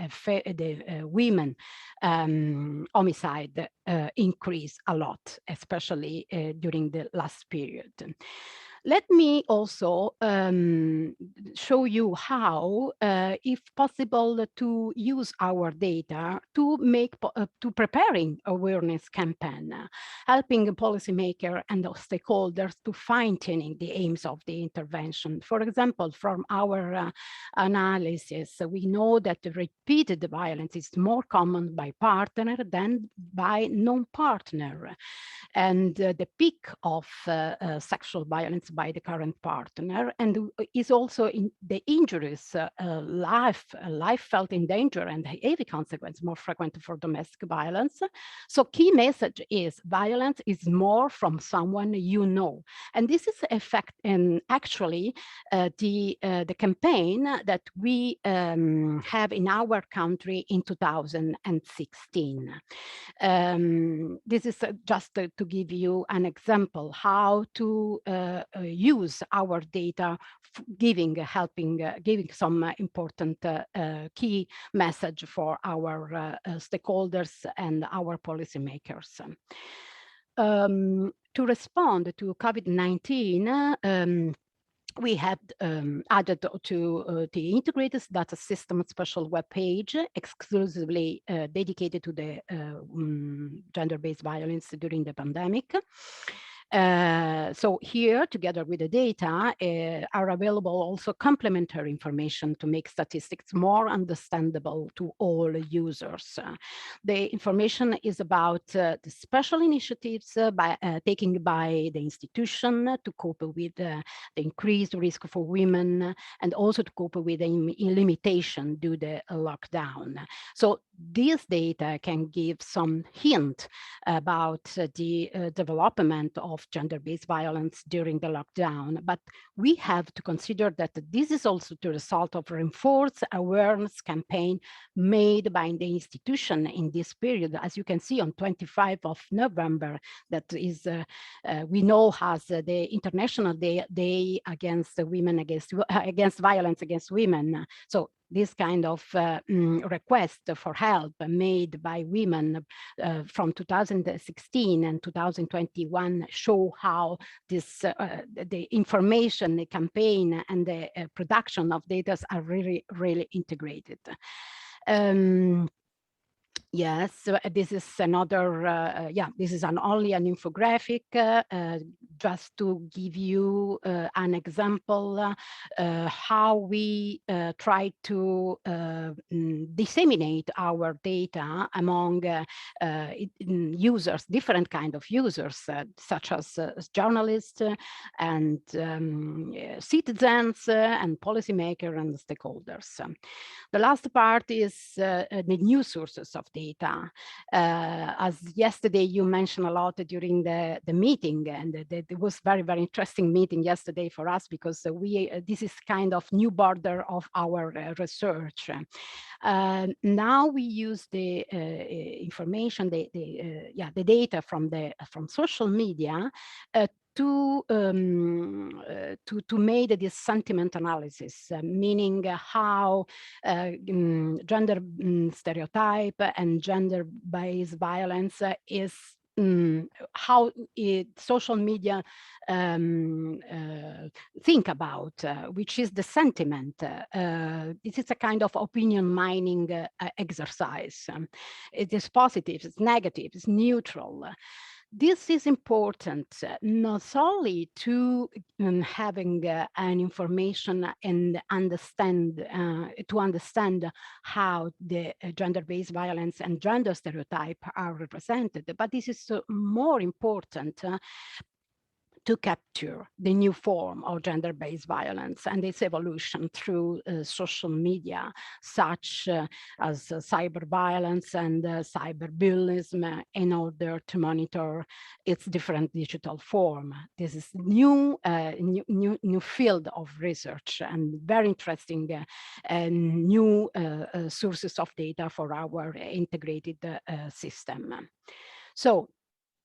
[SPEAKER 6] women homicide increase a lot, especially during the last period. Let me also show you how, if possible, to use our data to preparing awareness campaign, helping a policymaker and the stakeholders to fine-tuning the aims of the intervention. For example, from our analysis, we know that the repeated violence is more common by partner than by non-partner. And the peak of sexual violence violence by the current partner, and is also in the injuries, life felt in danger and heavy consequence more frequent for domestic violence. So key message is violence is more from someone you know. And this is effect and actually the campaign that we have in our country in 2016. This is just to give you an example how to use our data, giving some important key message for our stakeholders and our policymakers. To respond to COVID-19, we had added to the integrated data system special web page exclusively dedicated to the gender-based violence during the pandemic. So here, together with the data, are available also complementary information to make statistics more understandable to all users. The information is about the special initiatives taken by the institution to cope with the increased risk for women, and also to cope with the limitation due to the lockdown. So this data can give some hint about the development of gender-based violence during the lockdown, but we have to consider that this is also the result of reinforced awareness campaign made by the institution in this period. As you can see on 25th of November, that is, we know has the International Day against women against violence against women. So this kind of request for help made by women from 2016 and 2021 show how this the information, the campaign, and the production of data are really, really integrated. Yes, so this is another, this is only an infographic, just to give you an example how we try to disseminate our data among users, different kind of users, such as journalists and citizens and policymakers and stakeholders. The last part is the new sources of data. As yesterday you mentioned a lot during the meeting, and it was very, very interesting meeting yesterday for us, because this is kind of new border of our research. Now we use the information, the data from social media to make this sentiment analysis, meaning how gender stereotype and gender-based violence is how social media think about, which is the sentiment. This is a kind of opinion mining exercise. It is positive, it's negative, it's neutral. This is important not only to having an information and understand how the gender-based violence and gender stereotype are represented, but this is more important to capture the new form of gender-based violence and its evolution through social media, such as cyber violence and cyberbullying, in order to monitor its different digital form. This is new field of research and very interesting new sources of data for our integrated system. So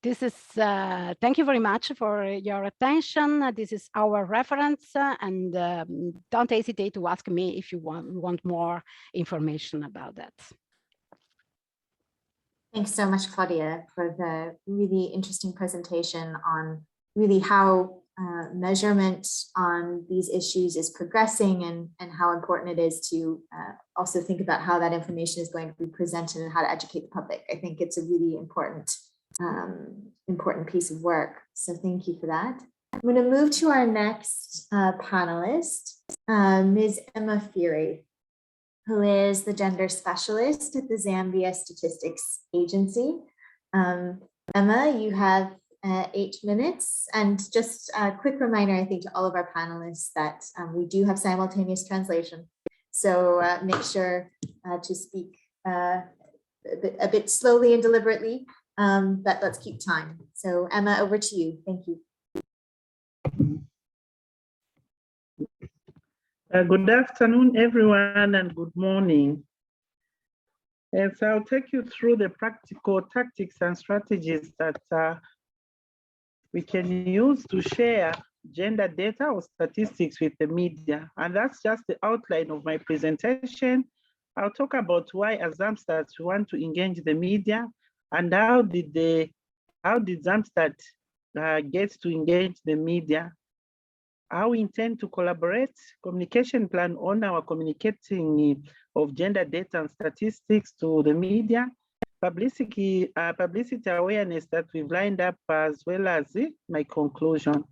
[SPEAKER 6] this is, thank you very much for your attention. This is our reference, and don't hesitate to ask me if you want more information about that.
[SPEAKER 1] Thanks so much, Claudia, for the really interesting presentation on really how measurement on these issues is progressing, and how important it is to also think about how that information is going to be presented and how to educate the public. I think it's a really important piece of work. So thank you for that. I'm going to move to our next panelist, Ms. Emma Fury, who is the gender specialist at the Zambia Statistics Agency. Emma, you have 8 minutes. And just a quick reminder, I think, to all of our panelists that we do have simultaneous translation. So make sure to speak a bit slowly and deliberately, but let's keep time. So Emma, over to you. Thank you.
[SPEAKER 7] Good afternoon, everyone, and good morning. And so I'll take you through the practical tactics and strategies that we can use to share gender data or statistics with the media. And that's just the outline of my presentation. I'll talk about why as Zamstat we want to engage the media, and how did Zamstat get to engage the media, how we intend to collaborate, communication plan on our communicating of gender data and statistics to the media, publicity awareness that we've lined up, as well as my conclusion.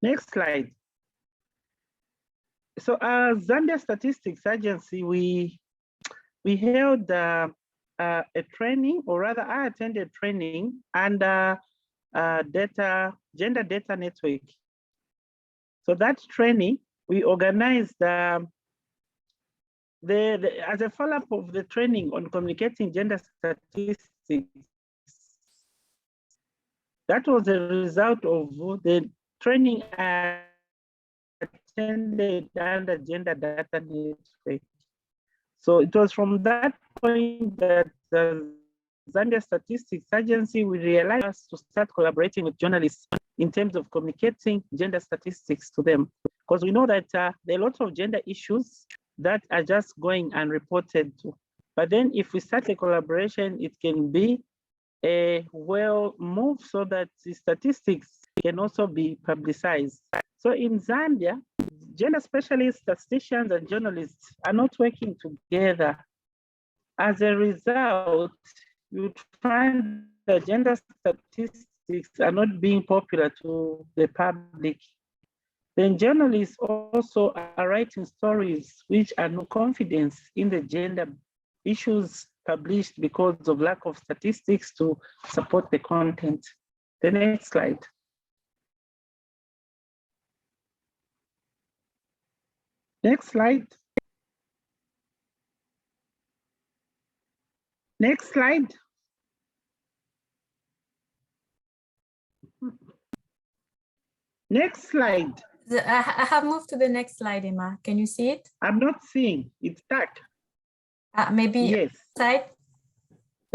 [SPEAKER 7] Next slide. So as Zambia Statistics Agency, we held a training, or rather I attended training under Gender Data Network. So that training, we organized as a follow-up of the training on communicating gender statistics. That was a result of the training I attended under Gender Data Network. So it was from that point that the Zambia Statistics Agency, we realized to start collaborating with journalists in terms of communicating gender statistics to them. Because we know that there are lots of gender issues that are just going unreported to. But then if we start a collaboration, it can be a well move so that the statistics can also be publicized. So in Zambia, gender specialists, statisticians, and journalists are not working together. As a result, you find that gender statistics are not being popular to the public. Then journalists also are writing stories which are no confidence in the gender issues published because of lack of statistics to support the content. The next slide. Next slide. Next slide. Next slide.
[SPEAKER 5] I have moved to the next slide, Emma. Can you see it?
[SPEAKER 7] I'm not seeing. It's dark.
[SPEAKER 5] Maybe
[SPEAKER 7] yes.
[SPEAKER 5] Side.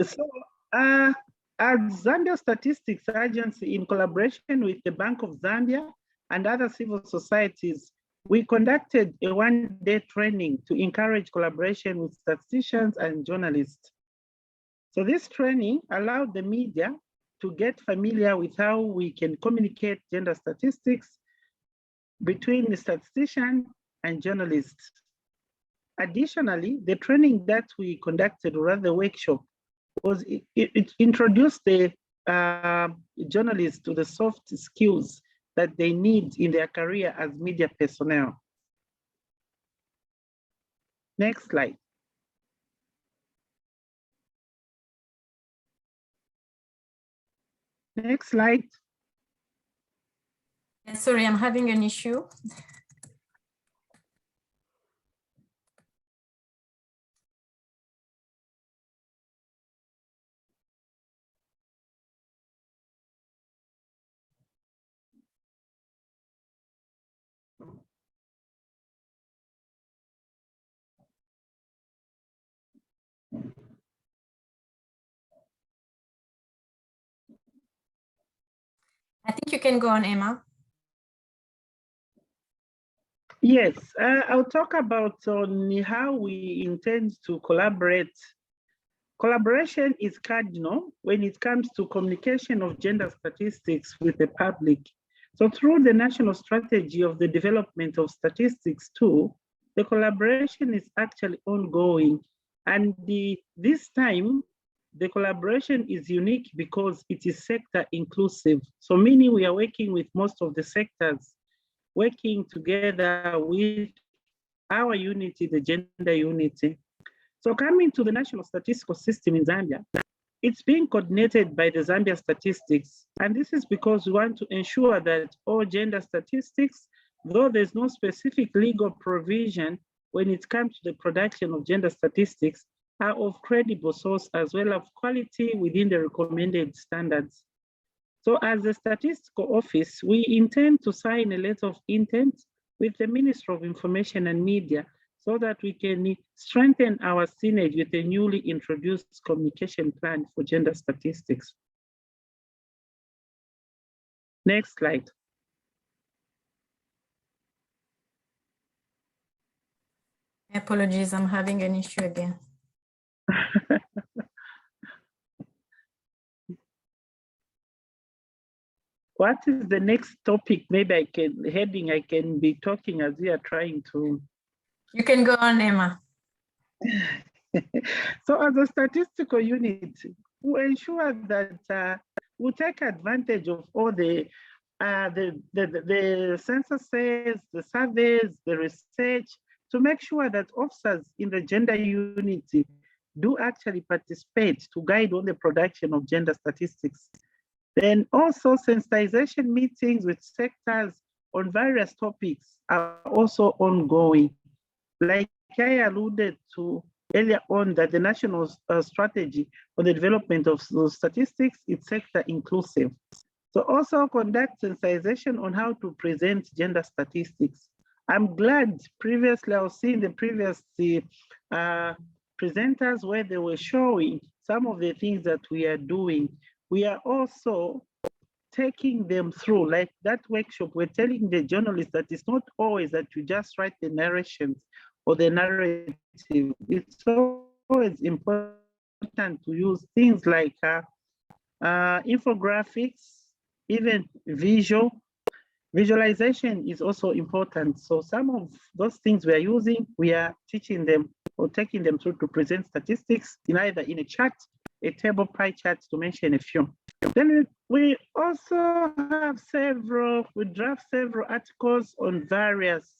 [SPEAKER 7] So, as Zambia Statistics Agency, in collaboration with the Bank of Zambia and other civil societies, we conducted a one-day training to encourage collaboration with statisticians and journalists. So this training allowed the media to get familiar with how we can communicate gender statistics between the statistician and journalists. Additionally, the training that we conducted, or rather the workshop, was it introduced the journalists to the soft skills that they need in their career as media personnel. Next slide. Next slide.
[SPEAKER 5] Sorry, I'm having an issue. I think you can go on, Emma.
[SPEAKER 7] Yes, I'll talk about how we intend to collaborate. Collaboration is cardinal when it comes to communication of gender statistics with the public. So through the national strategy of the development of statistics too, the collaboration is actually ongoing. And this time, the collaboration is unique because it is sector inclusive. So meaning we are working with most of the sectors, working together with our unity, the gender unity. So coming to the national statistical system in Zambia, It's being coordinated by the Zambia Statistics. And this is because we want to ensure that all gender statistics, though there's no specific legal provision when it comes to the production of gender statistics, are of credible source as well as quality within the recommended standards. So as the statistical office, we intend to sign a letter of intent with the Ministry of Information and Media so that we can strengthen our synergy with the newly introduced communication plan for gender statistics. Next slide.
[SPEAKER 5] Apologies, I'm having an issue again.
[SPEAKER 7] What is the next topic? Maybe I can be talking as we are trying to.
[SPEAKER 5] You can go on, Emma.
[SPEAKER 7] So as a statistical unit, we ensure that we take advantage of all the censuses, the surveys, the research, to make sure that officers in the gender unit do actually participate to guide on the production of gender statistics. Then also sensitization meetings with sectors on various topics are also ongoing. Like I alluded to earlier on, that the national strategy on the development of statistics is sector inclusive. So also conduct sensitization on how to present gender statistics. I'm glad previously I was seeing the previous presenters where they were showing some of the things that we are doing. We are also taking them through, like that workshop, we're telling the journalists that it's not always that you just write the narrations or the narrative. It's always important to use things like infographics, even visualization is also important. So some of those things we are using, we are teaching them or taking them through to present statistics in either in a chart, a table, pie chart, to mention a few. Then we also have we draft several articles on various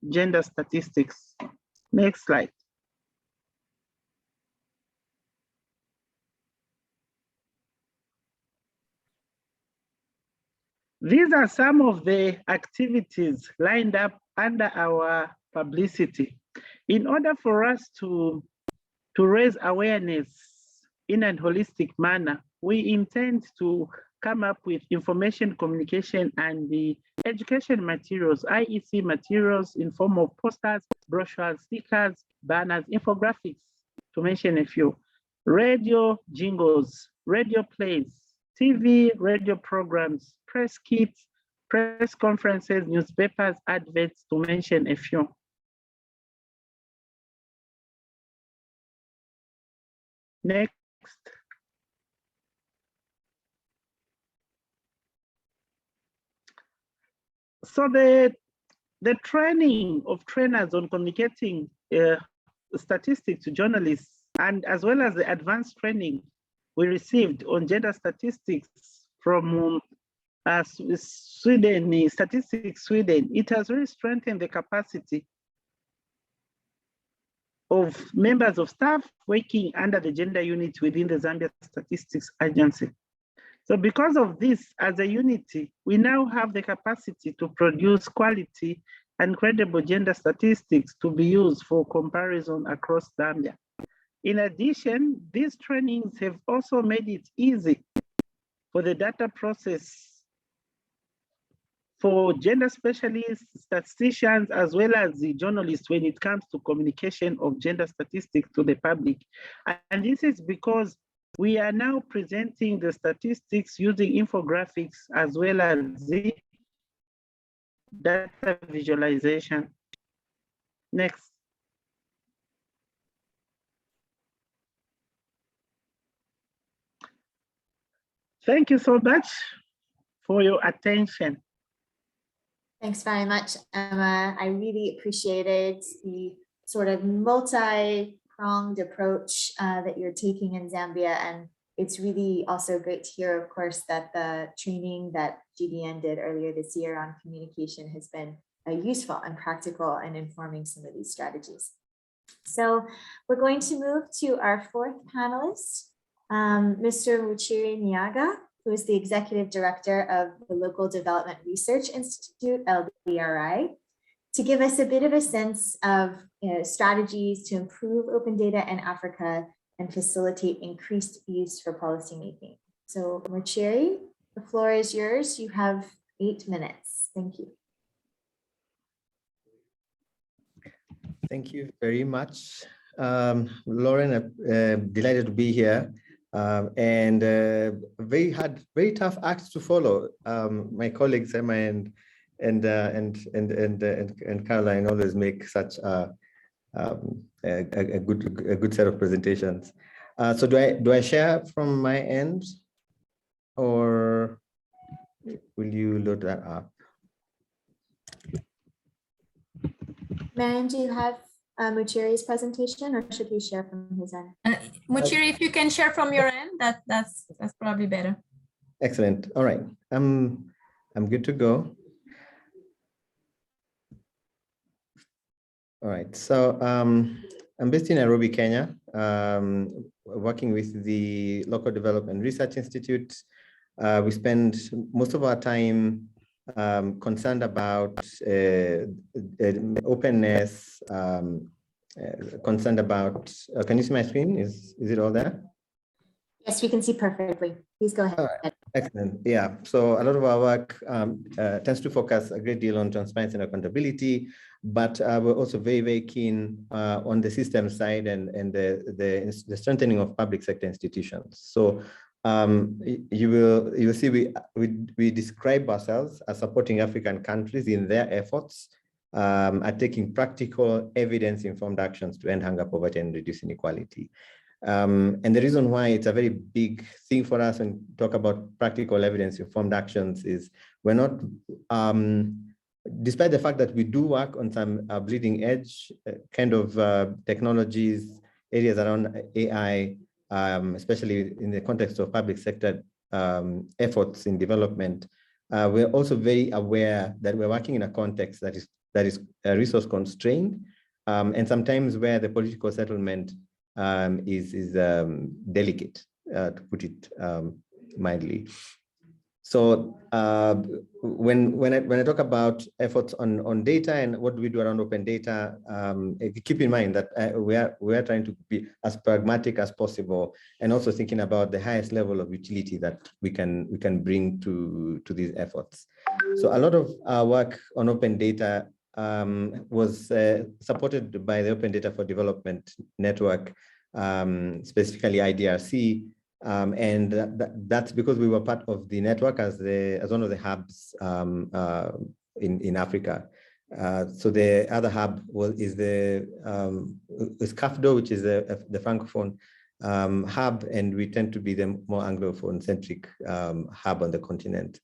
[SPEAKER 7] gender statistics. Next slide. These are some of the activities lined up under our publicity. In order for us to raise awareness in a holistic manner, we intend to come up with information, communication, and the education materials, IEC materials in form of posters, brochures, stickers, banners, infographics, to mention a few, radio jingles, radio plays, TV, radio programs, press kits, press conferences, newspapers, adverts, to mention a few. Next. So the training of trainers on communicating statistics to journalists, and as well as the advanced training we received on gender statistics from Sweden, Statistics Sweden, it has really strengthened the capacity of members of staff working under the gender unit within the Zambia Statistics Agency. So because of this, as a unity, we now have the capacity to produce quality and credible gender statistics to be used for comparison across Zambia. In addition, these trainings have also made it easy for the data process for gender specialists, statisticians, as well as the journalists when it comes to communication of gender statistics to the public. And this is because we are now presenting the statistics using infographics as well as the data visualization. Next. Thank you so much for your attention.
[SPEAKER 1] Thanks very much, Emma. I really appreciated the sort of multi-pronged approach that you're taking in Zambia. And it's really also great to hear, of course, that the training that GDN did earlier this year on communication has been useful and practical in informing some of these strategies. So we're going to move to our fourth panelist, Mr. Muchiri Miyaga, who is the Executive Director of the Local Development Research Institute, LDRI, to give us a bit of a sense of strategies to improve open data in Africa and facilitate increased use for policymaking. So Muchiri, the floor is yours. You have 8 minutes. Thank you.
[SPEAKER 8] Thank you very much. Lauren, delighted to be here. And very tough acts to follow. My colleagues Emma and Caroline always make such a good set of presentations. So do I share from my end, or will you load that up?
[SPEAKER 1] Mariam, do you have Muchiri's presentation, or should we share from his end?
[SPEAKER 5] Muchiri, if you can share from your end, that's probably better.
[SPEAKER 8] Excellent. All right. I'm good to go. All right. So I'm based in Nairobi, Kenya, working with the Local Development Research Institute. We spend most of our time concerned about openness, concerned about, can you see my screen? Is it all there?
[SPEAKER 1] Yes, we can see perfectly. Please go ahead.
[SPEAKER 8] All right. Excellent. Yeah. So a lot of our work tends to focus a great deal on transparency and accountability, but we're also very, very keen on the system side and the strengthening of public sector institutions. So you will see we describe ourselves as supporting African countries in their efforts at taking practical evidence-informed actions to end hunger, poverty, and reduce inequality. And the reason why it's a very big thing for us when we talk about practical evidence-informed actions is we're not, despite the fact that we do work on some bleeding edge kind of technologies, areas around AI, especially in the context of public sector efforts in development, we're also very aware that we're working in a context that is resource constrained, and sometimes where the political settlement is delicate, to put it mildly. So when I talk about efforts on data and what do we do around open data, keep in mind that we are trying to be as pragmatic as possible, and also thinking about the highest level of utility that we can bring to these efforts. So a lot of our work on open data was supported by the Open Data for Development Network, specifically IDRC. And that's because we were part of the network as one of the hubs in Africa. So the other hub is CAFDO, which is the Francophone hub, and we tend to be the more Anglophone-centric hub on the continent.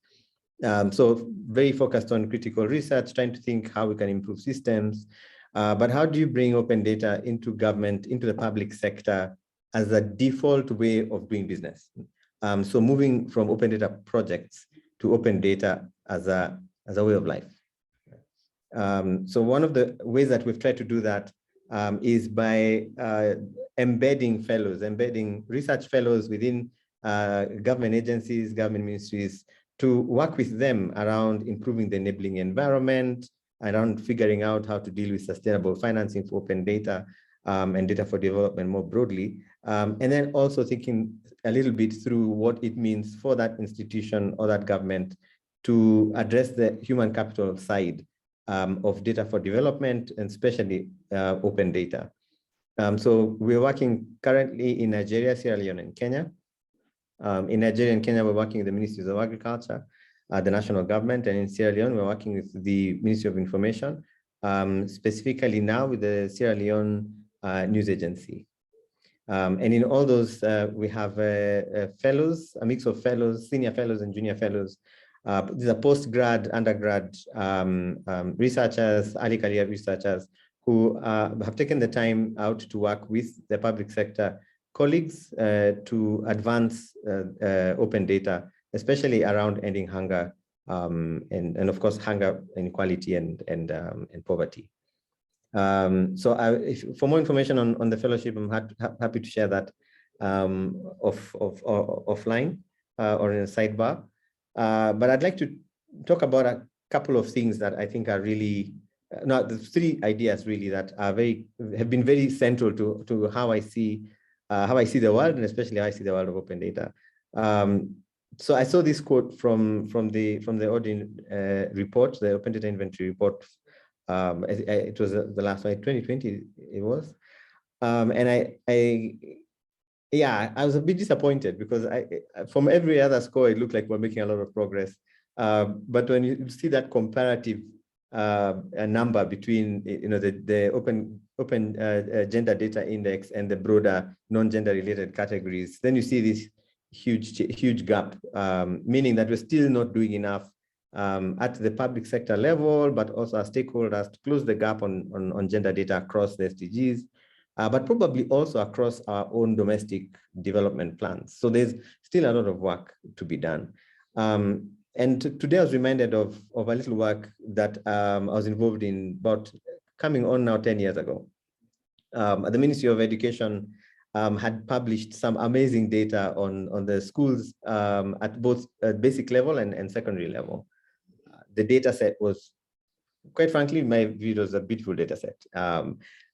[SPEAKER 8] So very focused on critical research, trying to think how we can improve systems, but how do you bring open data into government, into the public sector, as a default way of doing business. So moving from open data projects to open data as a way of life. So one of the ways that we've tried to do that is by embedding research fellows within government agencies, government ministries, to work with them around improving the enabling environment, around figuring out how to deal with sustainable financing for open data, and data for development more broadly, and then also thinking a little bit through what it means for that institution or that government to address the human capital side of data for development, and especially open data. So we're working currently in Nigeria, Sierra Leone, and Kenya. In Nigeria and Kenya, we're working with the Ministries of Agriculture, the national government, and in Sierra Leone, we're working with the Ministry of Information, specifically now with the Sierra Leone News Agency. And in all those, we have fellows, a mix of fellows, senior fellows and junior fellows. These are post-grad, undergrad researchers, early career researchers who have taken the time out to work with the public sector colleagues to advance open data, especially around ending hunger and of course, hunger, inequality, and poverty. So for more information on the fellowship, I'm happy to share that. offline or in a sidebar. But I'd like to talk about a couple of things that I think are really, the 3 ideas really that are have been very central to how I see the world, and especially how I see the world of open data. So I saw this quote from the Odin report, the Open Data Inventory report. It was the last one, 2020 it was. And I was a bit disappointed because from every other score, it looked like we're making a lot of progress. But when you see that comparative number between the open gender data index and the broader non-gender related categories, then you see this huge gap, meaning that we're still not doing enough at the public sector level, but also as stakeholders to close the gap on gender data across the SDGs. But probably also across our own domestic development plans. So there's still a lot of work to be done. And today I was reminded of a little work that I was involved in about coming on now 10 years ago. The Ministry of Education had published some amazing data on the schools at both basic level and secondary level. The data set was, quite frankly, in my view, it was a beautiful data set.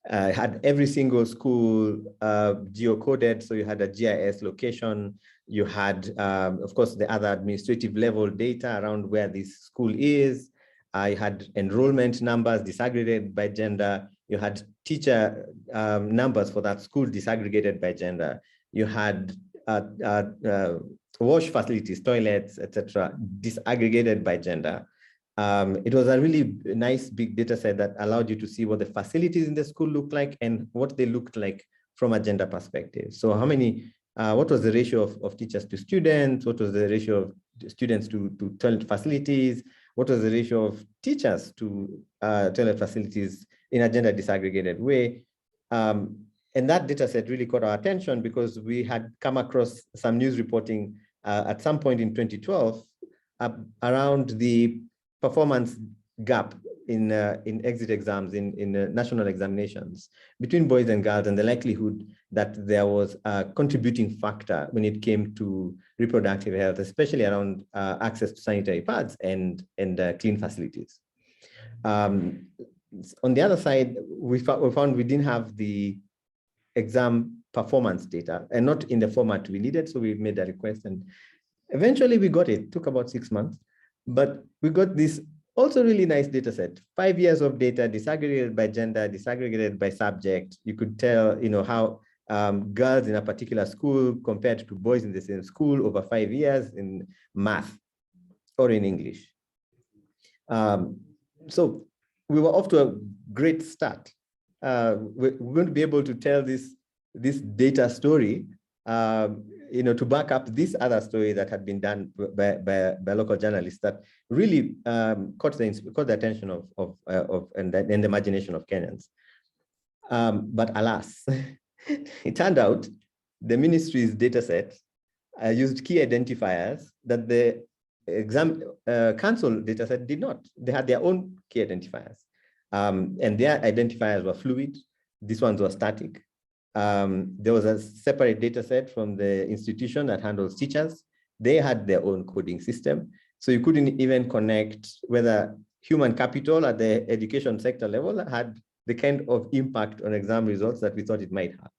[SPEAKER 8] Had every single school geocoded, so you had a GIS location, you had, of course, the other administrative level data around where this school is. I had enrollment numbers disaggregated by gender. You had teacher numbers for that school disaggregated by gender. You had wash facilities, toilets, etc., disaggregated by gender. It was a really nice big data set that allowed you to see what the facilities in the school looked like and what they looked like from a gender perspective. So how many, what was the ratio of teachers to students? What was the ratio of students to toilet facilities? What was the ratio of teachers to toilet facilities in a gender disaggregated way? And that data set really caught our attention because we had come across some news reporting at some point in 2012 around the performance gap in exit exams, in national examinations between boys and girls, and the likelihood that there was a contributing factor when it came to reproductive health, especially around access to sanitary pads and clean facilities. On the other side, we found we didn't have the exam performance data, and not in the format we needed, so we made a request, and eventually we got it. It took about 6 months. But we got this also really nice data set, 5 years of data disaggregated by gender, disaggregated by subject. You could tell, how girls in a particular school compared to boys in the same school over 5 years in math or in English. So we were off to a great start. We're going to be able to tell this data story to back up this other story that had been done by local journalists that really caught the attention and the imagination of Kenyans. But alas, it turned out the ministry's data set used key identifiers that the exam council data set did not. They had their own key identifiers, and their identifiers were fluid. These ones were static. There was a separate data set from the institution that handles teachers. They had their own coding system. So you couldn't even connect whether human capital at the education sector level had the kind of impact on exam results that we thought it might have.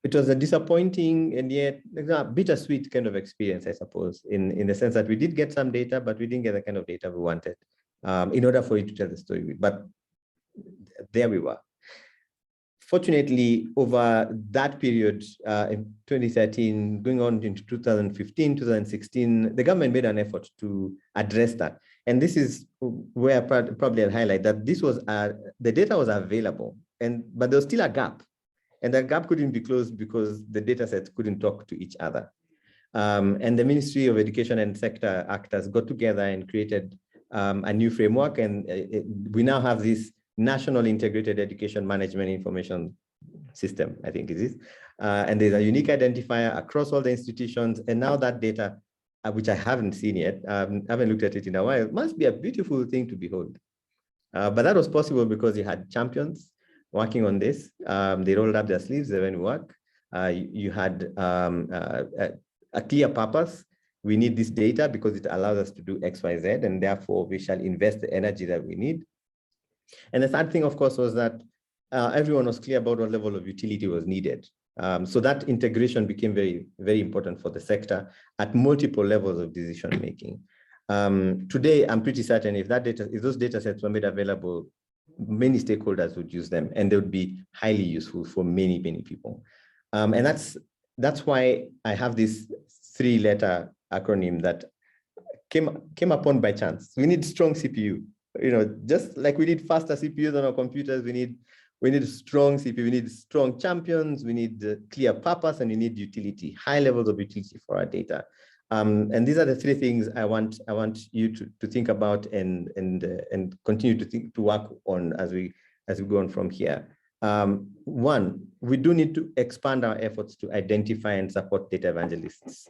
[SPEAKER 8] It was a disappointing and yet a bittersweet kind of experience, I suppose, in the sense that we did get some data, but we didn't get the kind of data we wanted in order for it to tell the story. But there we were. Fortunately, over that period in 2013, going on into 2015, 2016, the government made an effort to address that. And this is where probably I'll highlight that this was, the data was available, but there was still a gap. And that gap couldn't be closed because the data sets couldn't talk to each other. And the Ministry of Education and sector actors got together and created a new framework. And we now have this National Integrated Education Management Information System, I think it is. And there's a unique identifier across all the institutions. And now that data, which I haven't seen yet, haven't looked at it in a while, must be a beautiful thing to behold. But that was possible because you had champions working on this. They rolled up their sleeves, they went to work. You had a clear purpose. We need this data because it allows us to do X, Y, Z, and therefore we shall invest the energy that we need. And the third thing, of course, was that everyone was clear about what level of utility was needed. So that integration became very, very important for the sector at multiple levels of decision making. Today, I'm pretty certain if those data sets were made available, many stakeholders would use them, and they would be highly useful for many, many people. And that's why I have this 3-letter acronym that came upon by chance. We need strong CPU. Just like we need faster CPUs on our computers, we need strong CPU, we need strong champions, we need clear purpose, and we need utility, high levels of utility for our data. And these are the 3 things I want you to think about and continue to work on as we go on from here. 1, we do need to expand our efforts to identify and support data evangelists.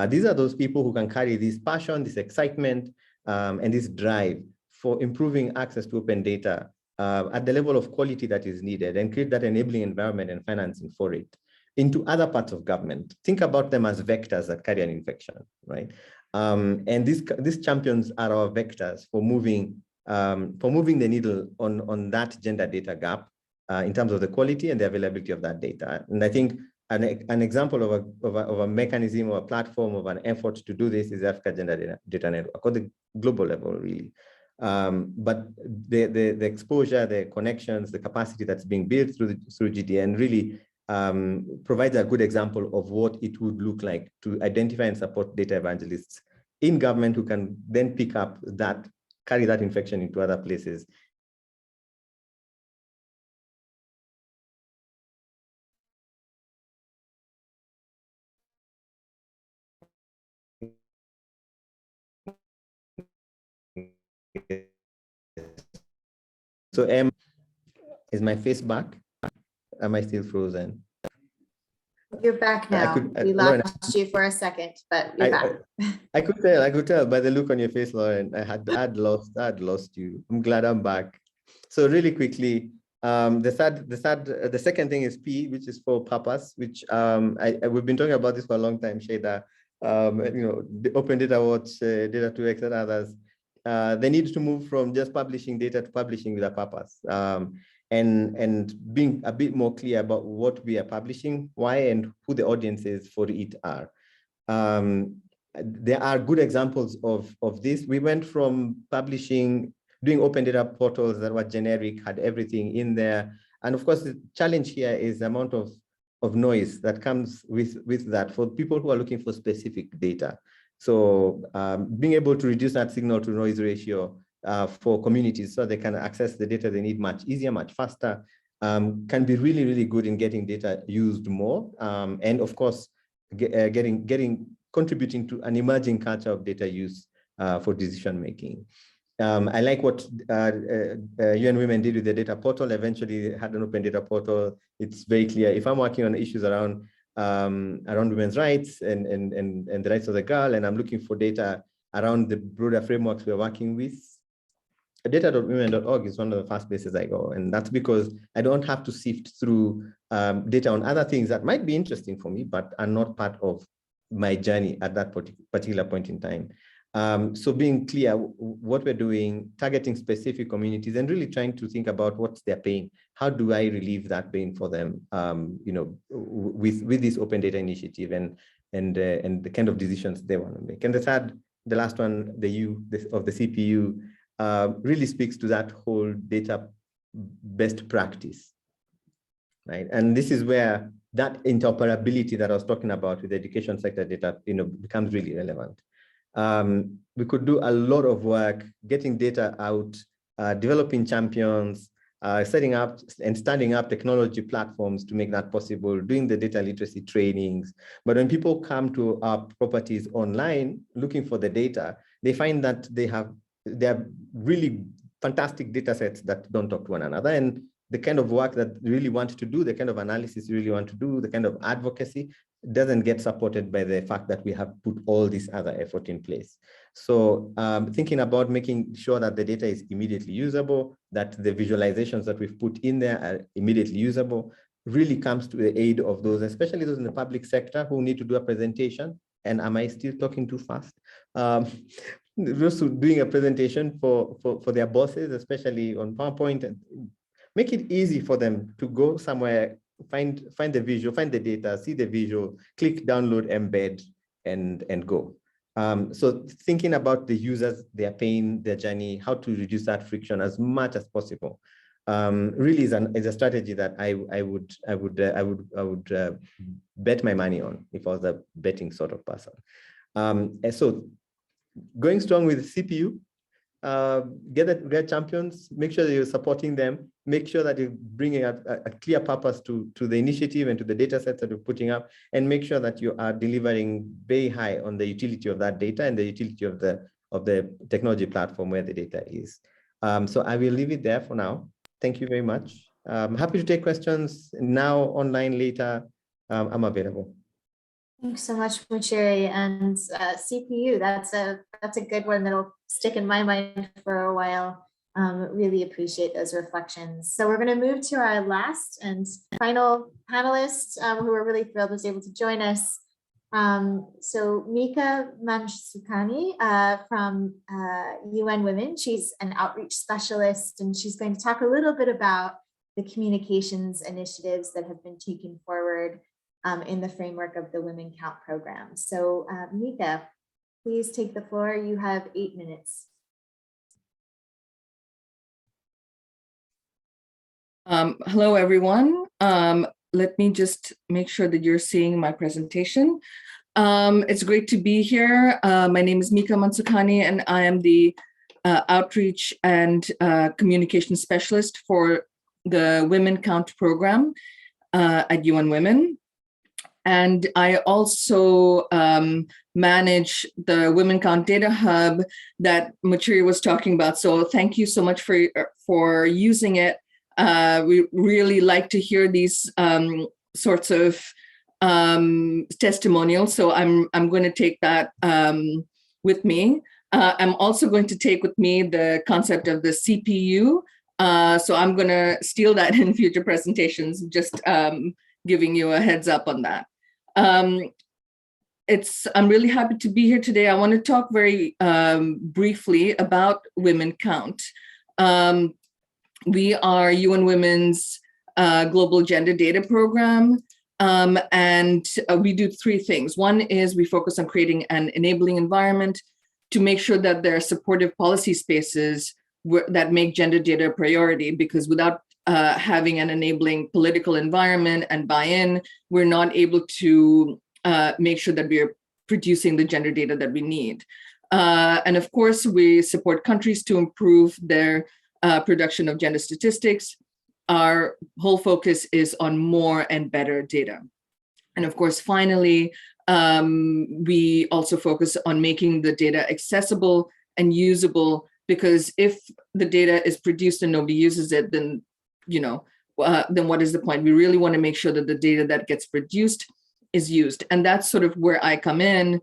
[SPEAKER 8] These are those people who can carry this passion, this excitement, and this drive for improving access to open data at the level of quality that is needed, and create that enabling environment and financing for it into other parts of government. Think about them as vectors that carry an infection, right? And these champions are our vectors for moving the needle on that gender data gap in terms of the quality and the availability of that data. And I think an example of a mechanism or a platform of an effort to do this is Africa Gender Data Network, or the global level, really. But the exposure, the connections, the capacity that's being built through GDN really provides a good example of what it would look like to identify and support data evangelists in government who can then pick up carry that infection into other places. So is my face back? Am I still frozen?
[SPEAKER 1] You're back now. We lost you for a second, but you're back.
[SPEAKER 8] I could tell by the look on your face, Lauren. I'd lost you. I'm glad I'm back. So really quickly, the second thing is P, which is for purpose, which we've been talking about this for a long time, Shada. The Open Data Watch, Data 2X, and others. They need to move from just publishing data to publishing with a purpose, and being a bit more clear about what we are publishing, why, and who the audiences for it are. There are good examples of this. We went from doing open data portals that were generic, had everything in there. And of course, the challenge here is the amount of noise that comes with that for people who are looking for specific data. So being able to reduce that signal to noise ratio for communities so they can access the data they need much easier, much faster, can be really, really good in getting data used more. And of course, contributing to an emerging culture of data use for decision making. I like what UN Women did with the data portal. Eventually had an open data portal. It's very clear. If I'm working on issues around women's rights and the rights of the girl, and I'm looking for data around the broader frameworks we're working with, data.women.org is one of the first places I go. And that's because I don't have to sift through data on other things that might be interesting for me, but are not part of my journey at that particular point in time. So being clear what we're doing, targeting specific communities, and really trying to think about what's their pain. How do I relieve that pain for them? With this open data initiative and the kind of decisions they want to make. And the last one, the U of the CPU, really speaks to that whole data best practice, right? And this is where that interoperability that I was talking about with the education sector data, becomes really relevant. We could do a lot of work getting data out, developing champions, setting up and standing up technology platforms to make that possible, doing the data literacy trainings. But when people come to our properties online looking for the data, they find that they are really fantastic data sets that don't talk to one another. And the kind of work that we really want to do, the kind of analysis we really want to do, the kind of advocacy doesn't get supported by the fact that we have put all this other effort in place. So thinking about making sure that the data is immediately usable, that the visualizations that we've put in there are immediately usable, really comes to the aid of those, especially those in the public sector who need to do a presentation. And am I still talking too fast? Those who doing a presentation for their bosses, especially on PowerPoint, and make it easy for them to go somewhere, find the visual, find the data, see the visual, click download, embed, and go. So thinking about the users, their pain, their journey, how to reduce that friction as much as possible, really is a strategy that I would bet my money on if I was a betting sort of person. And so going strong with CPU, get champions, make sure that you're supporting them, make sure that you're bringing a clear purpose to the initiative and to the data sets that you're putting up, and make sure that you are delivering very high on the utility of that data and the utility of the technology platform where the data is. So I will leave it there for now. Thank you very much. I'm happy to take questions now, online, later. I'm available.
[SPEAKER 1] Thanks so much, Muchiri. And CPU, that's a good one that'll stick in my mind for a while. Really appreciate those reflections. So we're going to move to our last and final panelist, who we're really thrilled was able to join us. So Mika Manshukani from UN Women. She's an outreach specialist, and she's going to talk a little bit about the communications initiatives that have been taken forward in the framework of the Women Count program. So Mika, please take the floor. You have 8 minutes.
[SPEAKER 9] Hello, everyone. Let me just make sure that you're seeing my presentation. It's great to be here. My name is Mika Manshukani, and I am the outreach and communication specialist for the Women Count program at UN Women. And I also manage the Women Count Data Hub that Muchiri was talking about. So thank you so much for using it. We really like to hear these sorts of testimonials. So I'm going to take that with me. I'm also going to take with me the concept of the CPU. So I'm going to steal that in future presentations, just giving you a heads up on that. I'm really happy to be here today. I want to talk very briefly about Women Count. We are UN Women's global gender data program, and we do 3 things. One is we focus on creating an enabling environment to make sure that there are supportive policy spaces that make gender data a priority, because without having an enabling political environment and buy-in, we're not able to make sure that we are producing the gender data that we need. And of course, we support countries to improve their production of gender statistics. Our whole focus is on more and better data. And of course, finally, we also focus on making the data accessible and usable, because if the data is produced and nobody uses it, then then what is the point? We really want to make sure that the data that gets produced is used. And that's sort of where I come in.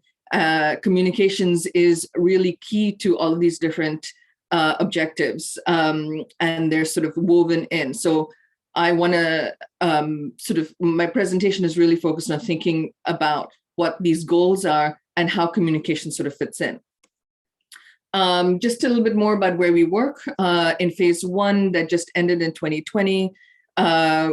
[SPEAKER 9] Communications is really key to all of these different objectives, and they're sort of woven in. So I want to my presentation is really focused on thinking about what these goals are and how communication sort of fits in. Just a little bit more about where we work. In phase 1 that just ended in 2020,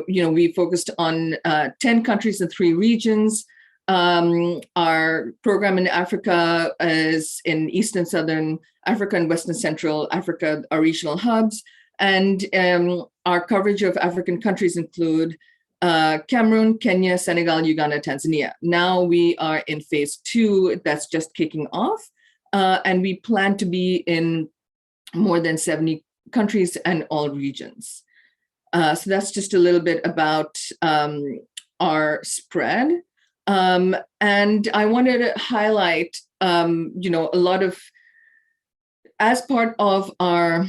[SPEAKER 9] we focused on 10 countries and 3 regions. Our program in Africa is in East and Southern Africa and West and Central Africa, our regional hubs. And our coverage of African countries include Cameroon, Kenya, Senegal, Uganda, Tanzania. Now we are in phase 2 that's just kicking off. And we plan to be in more than 70 countries and all regions. So that's just a little bit about our spread. And I wanted to highlight, a lot of, as part of our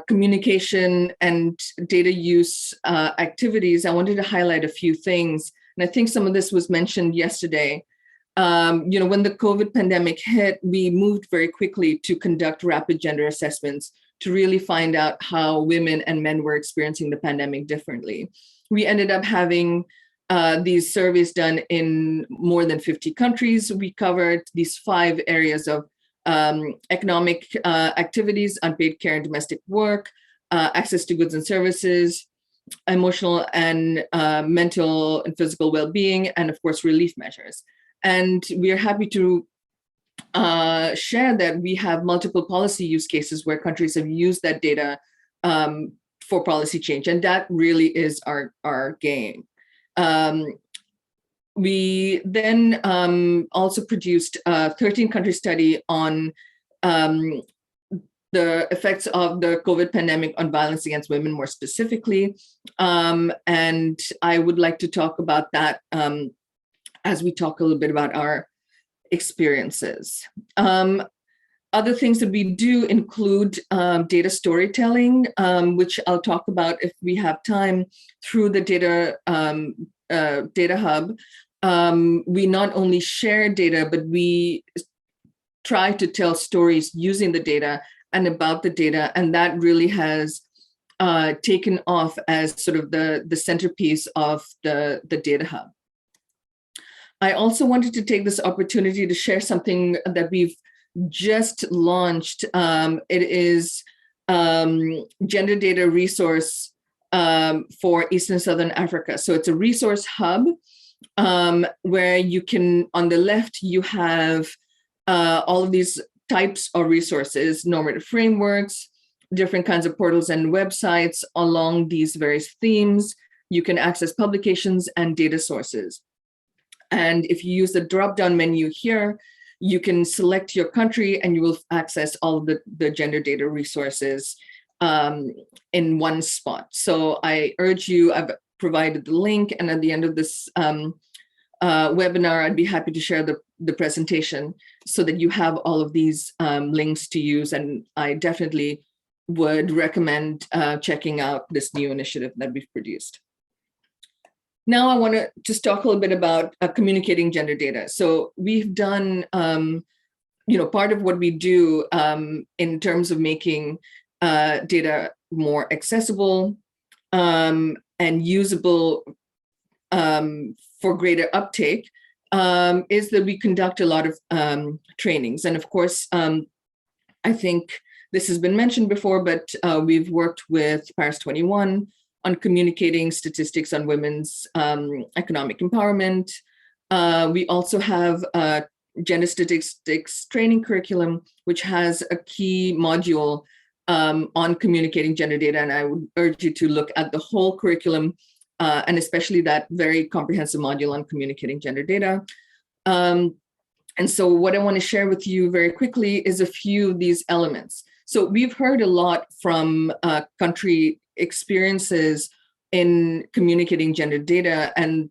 [SPEAKER 9] communication and data use activities, I wanted to highlight a few things. And I think some of this was mentioned yesterday. When the COVID pandemic hit, we moved very quickly to conduct rapid gender assessments to really find out how women and men were experiencing the pandemic differently. We ended up having these surveys done in more than 50 countries. We covered these 5 areas of economic activities, unpaid care and domestic work, access to goods and services, emotional and mental and physical well-being, and of course, relief measures. And we are happy to share that we have multiple policy use cases where countries have used that data for policy change. And that really is our game. We then also produced a 13-country study on the effects of the COVID pandemic on violence against women more specifically. And I would like to talk about that as we talk a little bit about our experiences. Other things that we do include data storytelling, which I'll talk about if we have time through the data hub. We not only share data, but we try to tell stories using the data and about the data. And that really has taken off as sort of the centerpiece of the data hub. I also wanted to take this opportunity to share something that we've just launched. It is gender data resource for East and Southern Africa. So it's a resource hub where you can, on the left, you have all of these types of resources, normative frameworks, different kinds of portals and websites along these various themes. You can access publications and data sources. And if you use the drop-down menu here, you can select your country and you will access all of the gender data resources in one spot. So I urge you, I've provided the link, and at the end of this webinar, I'd be happy to share the presentation so that you have all of these links to use. And I definitely would recommend checking out this new initiative that we've produced. Now I want to just talk a little bit about communicating gender data. So we've done, part of what we do in terms of making data more accessible and usable for greater uptake is that we conduct a lot of trainings. And of course, I think this has been mentioned before, but we've worked with Paris 21 on communicating statistics on women's economic empowerment. We also have a gender statistics training curriculum, which has a key module on communicating gender data. And I would urge you to look at the whole curriculum and especially that very comprehensive module on communicating gender data. And so what I want to share with you very quickly is a few of these elements. So we've heard a lot from country experiences in communicating gender data, and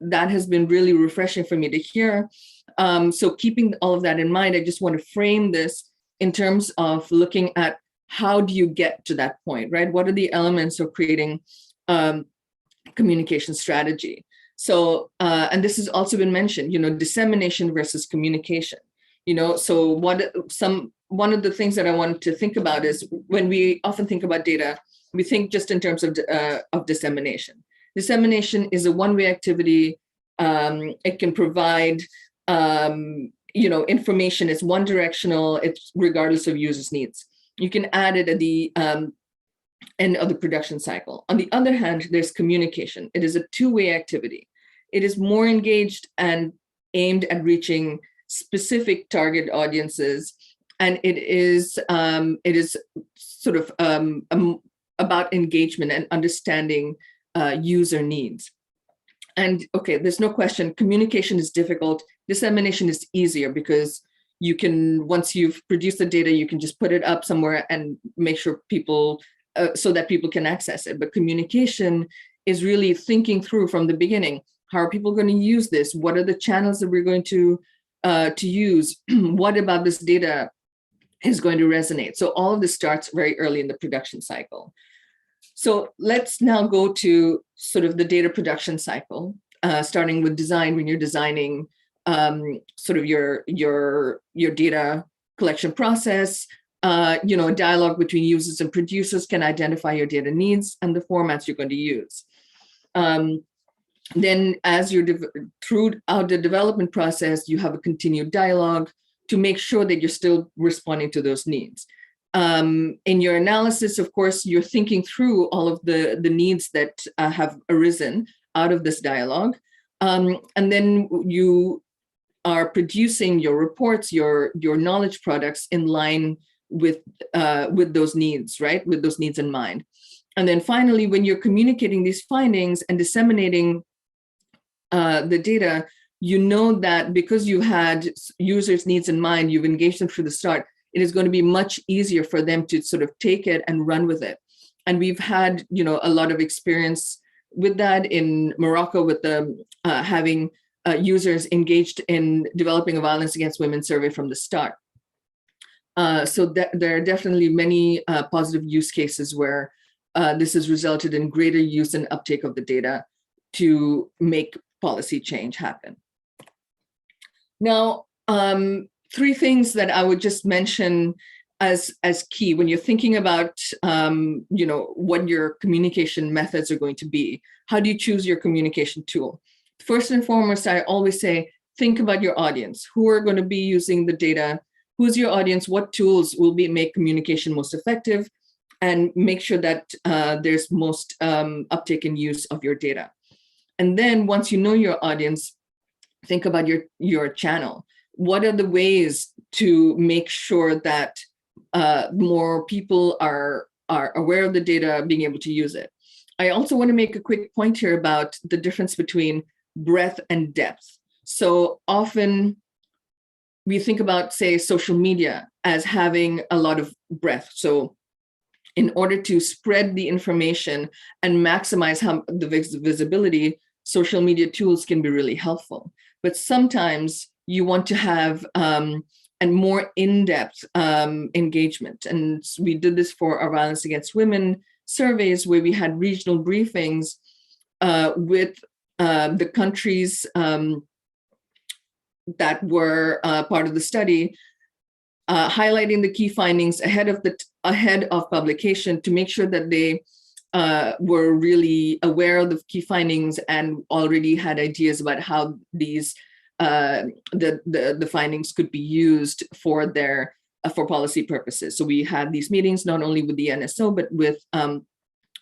[SPEAKER 9] that has been really refreshing for me to hear. So keeping all of that in mind, I just want to frame this in terms of looking at how do you get to that point, right? What are the elements of creating communication strategy? So, and this has also been mentioned, dissemination versus communication. So one of the things that I wanted to think about is when we often think about data, we think just in terms of dissemination. Dissemination is a one-way activity. It can provide, information. It's one-directional. It's regardless of users' needs. You can add it at the end of the production cycle. On the other hand, there's communication. It is a two-way activity. It is more engaged and aimed at reaching specific target audiences, and it is sort of about engagement and understanding user needs. And okay, there's no question, communication is difficult. Dissemination is easier because you can, once you've produced the data, you can just put it up somewhere and make sure people, so that people can access it. But communication is really thinking through from the beginning. How are people going to use this? What are the channels that we're going to use? What about this data is going to resonate. So all of this starts very early in the production cycle. So let's now go to sort of the data production cycle, starting with design. When you're designing sort of your data collection process, a dialogue between users and producers can identify your data needs and the formats you're going to use. Then as you're throughout the development process, you have a continued dialogue to make sure that you're still responding to those needs. In your analysis, of course, you're thinking through all of the needs that have arisen out of this dialogue. And then you are producing your reports, your knowledge products in line with those needs, right? With those needs in mind. And then finally, when you're communicating these findings and disseminating the data, you know that because you had users' needs in mind, you've engaged them from the start, it is going to be much easier for them to sort of take it and run with it. And we've had, a lot of experience with that in Morocco with the having users engaged in developing a violence against women survey from the start. So there are definitely many positive use cases where this has resulted in greater use and uptake of the data to make policy change happen. Now, three things that I would just mention as key when you're thinking about, what your communication methods are going to be. How do you choose your communication tool? First and foremost, I always say, think about your audience. Who are going to be using the data? Who's your audience? What tools will make communication most effective? And make sure that there's most uptake in use of your data. And then once you know your audience, think about your channel. What are the ways to make sure that more people are aware of the data, being able to use it? I also want to make a quick point here about the difference between breadth and depth. So often we think about, say, social media as having a lot of breadth. So in order to spread the information and maximize the visibility, social media tools can be really helpful. But sometimes you want to have a more in-depth engagement. And we did this for our violence against women surveys, where we had regional briefings with the countries that were part of the study, highlighting the key findings ahead of publication to make sure that they were really aware of the key findings and already had ideas about how these the findings could be used for policy purposes. So we had these meetings not only with the NSO but with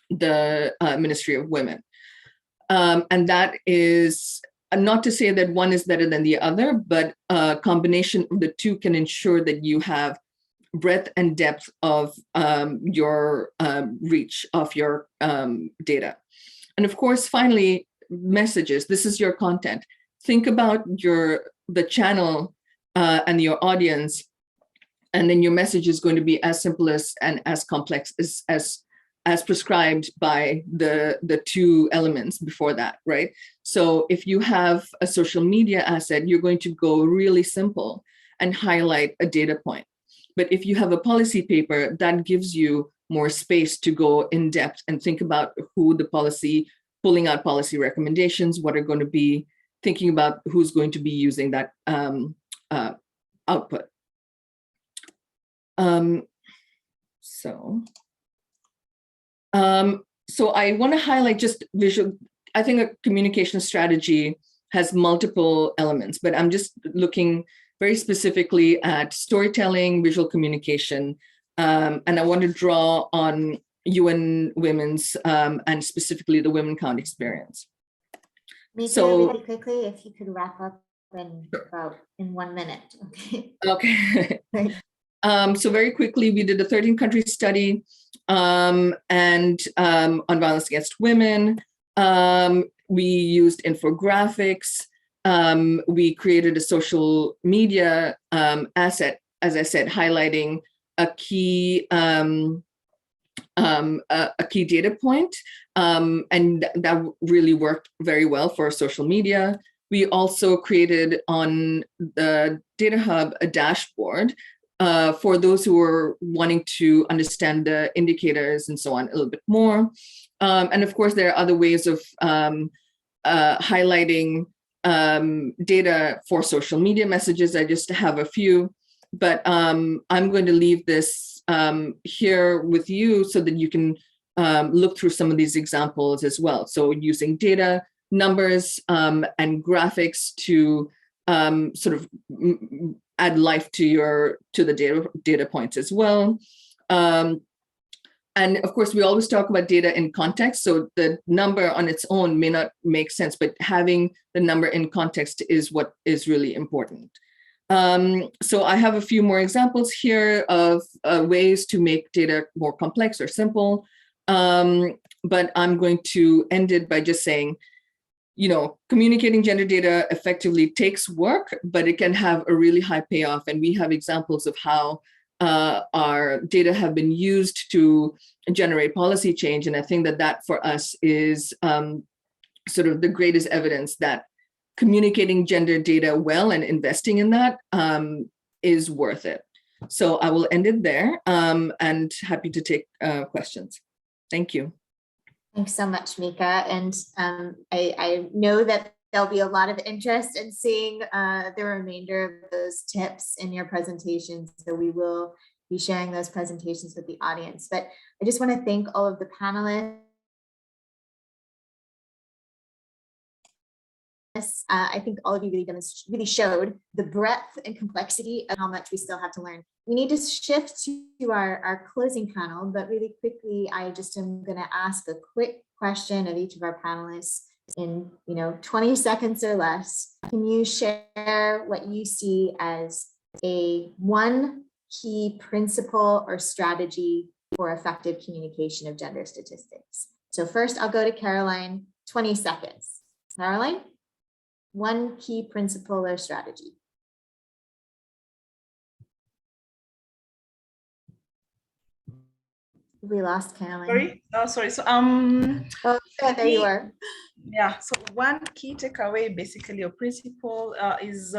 [SPEAKER 9] the Ministry of Women, and that is not to say that one is better than the other, but a combination of the two can ensure that you have breadth and depth of your reach of your data. And of course, finally, messages. This is your content. Think about the channel and your audience, and then your message is going to be as simple and as complex as prescribed by the two elements before that, right? So if you have a social media asset, you're going to go really simple and highlight a data point. But if you have a policy paper, that gives you more space to go in depth and think about who pulling out policy recommendations, what are going to be, thinking about who's going to be using that output. So I want to highlight just visual. I think a communication strategy has multiple elements, but I'm just looking very specifically at storytelling, visual communication, and I want to draw on UN Women's and specifically the Women Count experience.
[SPEAKER 1] Mika,
[SPEAKER 9] So
[SPEAKER 1] really quickly, if you could wrap up in 1 minute. Okay.
[SPEAKER 9] Okay. So very quickly, we did a 13-country study and on violence against women. We used infographics. We created a social media asset, as I said, highlighting a key data point, and that really worked very well for social media. We also created on the Data Hub a dashboard for those who are wanting to understand the indicators and so on a little bit more. And of course, there are other ways of highlighting data for social media messages. I just have a few, but I'm going to leave this here with you so that you can look through some of these examples as well. So using data, numbers, and graphics to sort of add life to the data points as well. And of course, we always talk about data in context. So the number on its own may not make sense, but having the number in context is what is really important. So I have a few more examples here of ways to make data more complex or simple. But I'm going to end it by just saying, communicating gender data effectively takes work, but it can have a really high payoff. And we have examples of how our data have been used to generate policy change. And I think that for us is sort of the greatest evidence that communicating gender data well and investing in that is worth it. So I will end it there and happy to take questions. Thank you.
[SPEAKER 1] Thanks so much, Mika. And I know that there'll be a lot of interest in seeing the remainder of those tips in your presentations. So we will be sharing those presentations with the audience. But I just want to thank all of the panelists. I think all of you really showed the breadth and complexity of how much we still have to learn. We need to shift to our closing panel, but really quickly, I just am going to ask a quick question of each of our panelists in 20 seconds or less. Can you share what you see as one key principle or strategy for effective communication of gender statistics? So first, I'll go to Caroline, 20 seconds. Caroline? One key principle or strategy. We lost Caroline.
[SPEAKER 4] Sorry. Oh, sorry. So
[SPEAKER 1] oh, there you are.
[SPEAKER 4] Yeah. So one key takeaway, basically, or principle is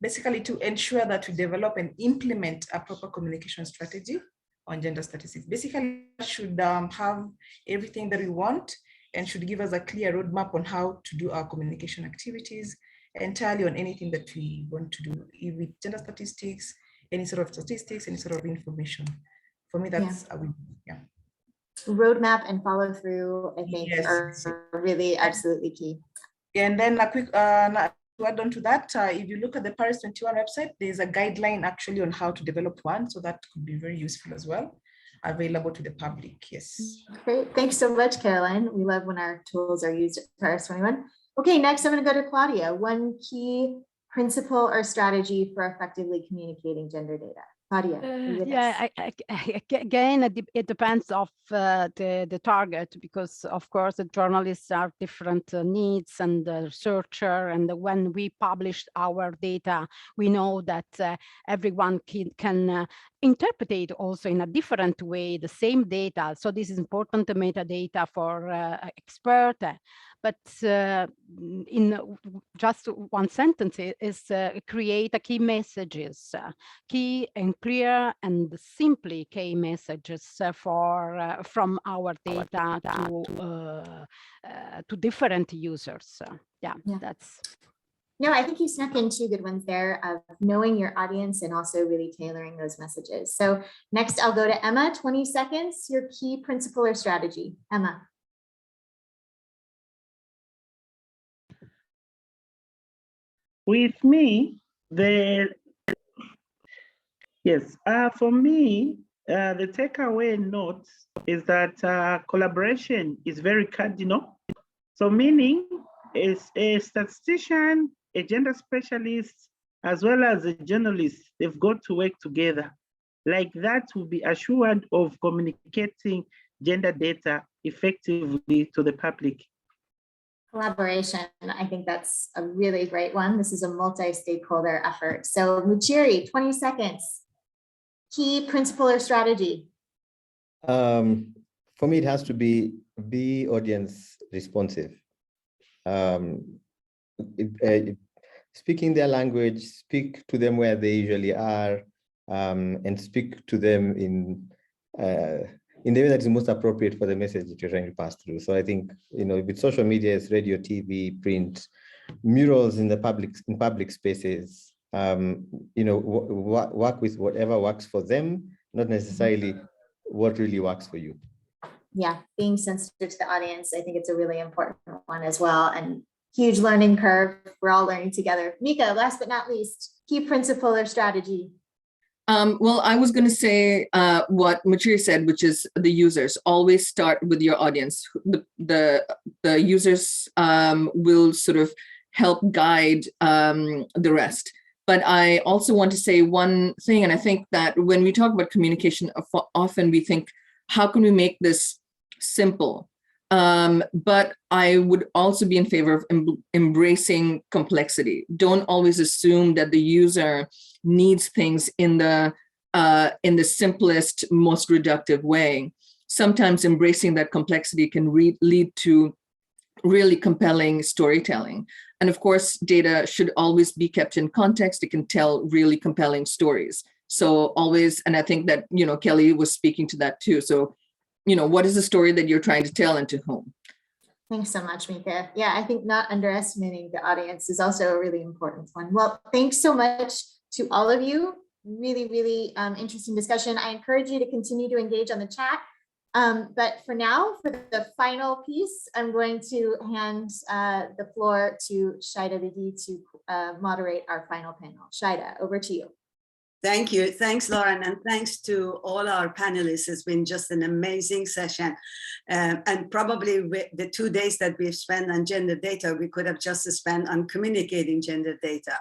[SPEAKER 4] basically to ensure that we develop and implement a proper communication strategy on gender statistics. Basically, should have everything that we want and should give us a clear roadmap on how to do our communication activities entirely on anything that we want to do, with gender statistics, any sort of statistics, any sort of information. For me, that's yeah.
[SPEAKER 1] Roadmap and follow through, I think, are really absolutely key.
[SPEAKER 4] And then a quick to add on to that, if you look at the Paris 21 website, there's a guideline actually on how to develop one, so that could be very useful as well, available to the public. Yes.
[SPEAKER 1] Great. Thanks so much, Caroline. We love when our tools are used at Paris 21. Okay, next I'm going to go to Claudia. One key principle or strategy for effectively communicating gender data. Claudia.
[SPEAKER 6] Yeah, again, it depends of the target, because of course the journalists are different needs and the researcher, and when we published our data, we know that everyone can interpret it also in a different way, the same data. So this is important, the metadata for expert. But in just one sentence is create a key messages, key and clear and simply key messages from our data to different users. Yeah, that's.
[SPEAKER 1] No, I think you snuck in two good ones there of knowing your audience and also really tailoring those messages. So next I'll go to Emma, 20 seconds, your key principle or strategy. Emma.
[SPEAKER 7] With me, for me, the takeaway note is that collaboration is very cardinal. So meaning is a statistician, a gender specialist, as well as a journalist, they've got to work together. Like that will be assured of communicating gender data effectively to the public.
[SPEAKER 1] Collaboration, I think that's a really great one. This is a multi-stakeholder effort. So Muchiri, 20 seconds. Key principle or strategy.
[SPEAKER 8] For me, it has to be audience responsive. Speaking their language, speak to them where they usually are, and speak to them in the way that is most appropriate for the message that you're trying to pass through. So I think, with social media, it's radio, TV, print, murals in public spaces, work with whatever works for them, not necessarily what really works for you.
[SPEAKER 1] Yeah, being sensitive to the audience, I think it's a really important one as well, and huge learning curve. We're all learning together. Mika, last but not least, key principle or strategy.
[SPEAKER 9] Well, I was going to say what Machiri said, which is the users. Always start with your audience. The users will sort of help guide the rest. But I also want to say one thing, and I think that when we talk about communication, often we think, how can we make this simple? But I would also be in favor of embracing complexity. Don't always assume that the user needs things in the simplest, most reductive way. Sometimes embracing that complexity can lead to really compelling storytelling. And of course, data should always be kept in context. It can tell really compelling stories. So always, and I think that, Kelly was speaking to that too. So, what is the story that you're trying to tell and to whom?
[SPEAKER 1] Thanks so much, Mika. Yeah, I think not underestimating the audience is also a really important one. Well, thanks so much to all of you. Really, really interesting discussion. I encourage you to continue to engage on the chat. But for now, for the final piece, I'm going to hand the floor to Shaida Bidi to moderate our final panel. Shaida, over to you.
[SPEAKER 10] Thank you. Thanks, Lauren, and thanks to all our panelists. It's been just an amazing session. And probably with the 2 days that we've spent on gender data, we could have just spent on communicating gender data.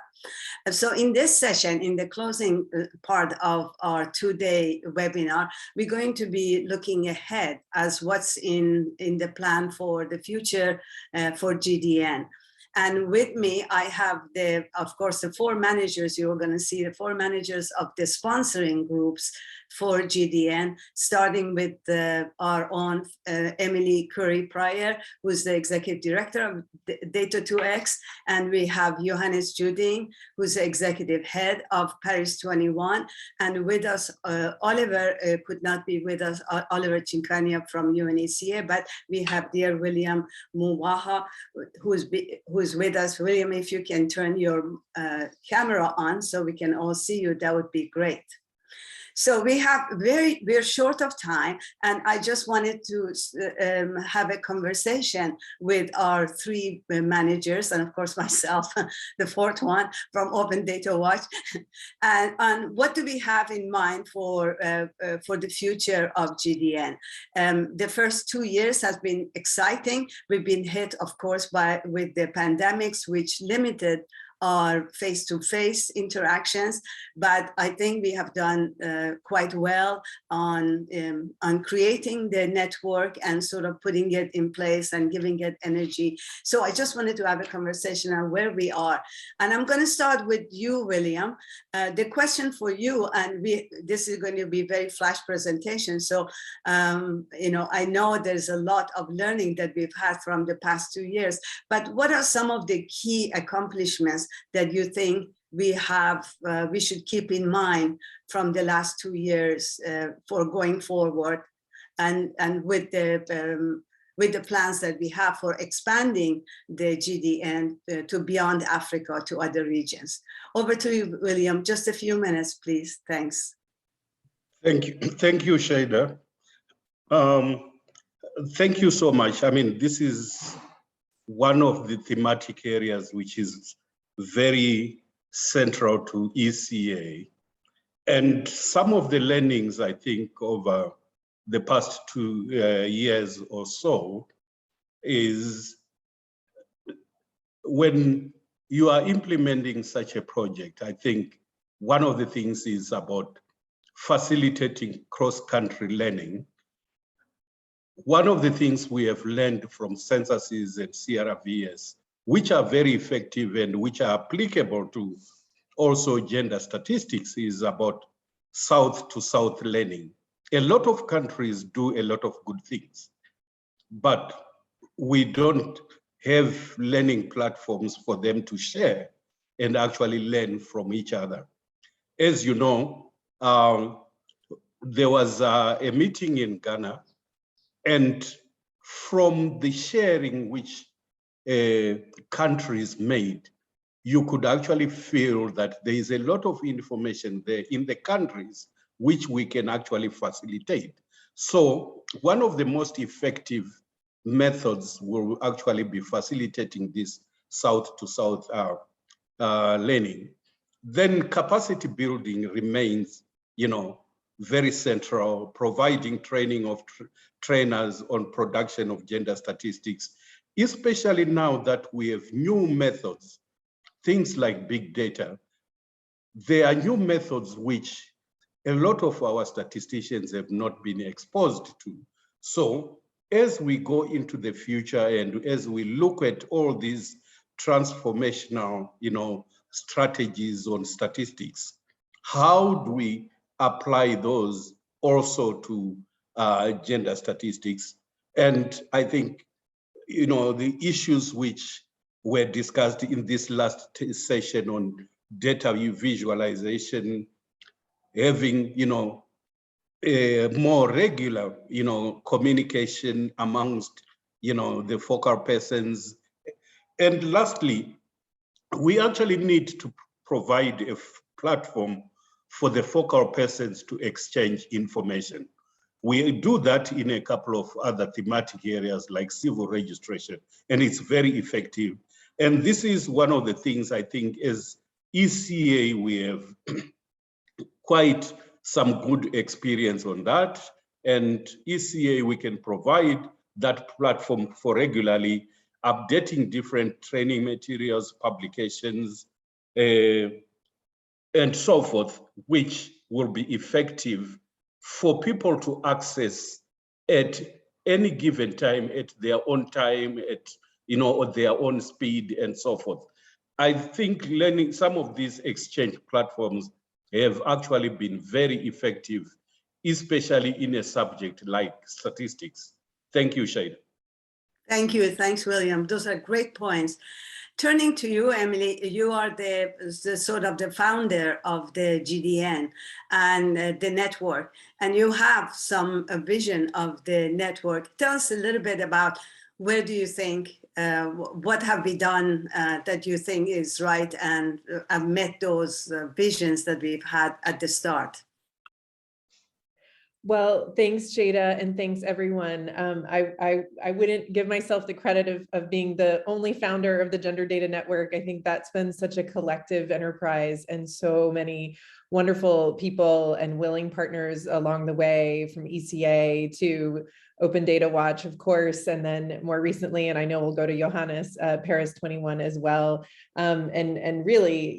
[SPEAKER 10] So in this session, in the closing part of our 2-day webinar, we're going to be looking ahead as what's in the plan for the future for GDN. And with me, I have of course, the 4 managers. You're going to see the 4 managers of the sponsoring groups for GDN, starting with our own Emily Curry-Pryor, who's the executive director of Data 2X. And we have Johannes Juding, who's the executive head of Paris 21. And with us, Oliver could not be with us, Oliver Chinkania from UNHCR, but we have dear William Muwaha, who's with us. William, if you can turn your camera on so we can all see you, that would be great. So we're short of time, and I just wanted to have a conversation with our 3 managers, and of course myself, the 4th one from Open Data Watch, and what do we have in mind for the future of GDN? The first 2 years has been exciting. We've been hit, of course, with the pandemics, which limited our face-to-face interactions, but I think we have done quite well on creating the network and sort of putting it in place and giving it energy. So I just wanted to have a conversation on where we are. And I'm going to start with you, William. The question for you, and this is going to be very flash presentation. So, I know there's a lot of learning that we've had from the past 2 years, but what are some of the key accomplishments that you think we should keep in mind from the last 2 years for going forward, and with the plans that we have for expanding the GDN to beyond Africa to other regions? Over to you, William. Just a few minutes, please. Thanks.
[SPEAKER 11] Thank you, Shaida. Thank you so much. I mean, this is one of the thematic areas which is very central to ECA. And some of the learnings, I think, over the past 2 years or so is when you are implementing such a project, I think one of the things is about facilitating cross-country learning. One of the things we have learned from censuses and CRVS, which are very effective and which are applicable to also gender statistics, is about south to south learning. A lot of countries do a lot of good things, but we don't have learning platforms for them to share and actually learn from each other. As you know, there was a meeting in Ghana, and from the sharing which countries made, you could actually feel that there is a lot of information there in the countries which we can actually facilitate. So one of the most effective methods will actually be facilitating this south to south learning. Then capacity building remains, very central, providing training of trainers on production of gender statistics, especially now that we have new methods, things like big data. There are new methods which a lot of our statisticians have not been exposed to. So as we go into the future and as we look at all these transformational, strategies on statistics, how do we apply those also to gender statistics? And I think, the issues which were discussed in this last session on data visualization, having, a more regular, communication amongst, the focal persons. And lastly, we actually need to provide a platform for the focal persons to exchange information. We do that in a couple of other thematic areas like civil registration, and it's very effective. And this is one of the things I think as ECA, we have quite some good experience on that. And ECA, we can provide that platform for regularly updating different training materials, publications, and so forth, which will be effective for people to access at any given time, at their own time, at their own speed and so forth. I think learning some of these exchange platforms have actually been very effective, especially in a subject like statistics. Thank you, Shada.
[SPEAKER 10] Thank you. Thanks, William. Those are great points. Turning to you, Emily, you are the sort of the founder of the GDN and the network, and you have some vision of the network. Tell us a little bit about where do you think, what have we done that you think is right and have met those visions that we've had at the start?
[SPEAKER 2] Well, thanks, Jada, and thanks, everyone. I wouldn't give myself the credit of being the only founder of the Gender Data Network. I think that's been such a collective enterprise and so many wonderful people and willing partners along the way, from ECA to Open Data Watch, of course, and then more recently, and I know we'll go to Johannes, Paris 21 as well. And really,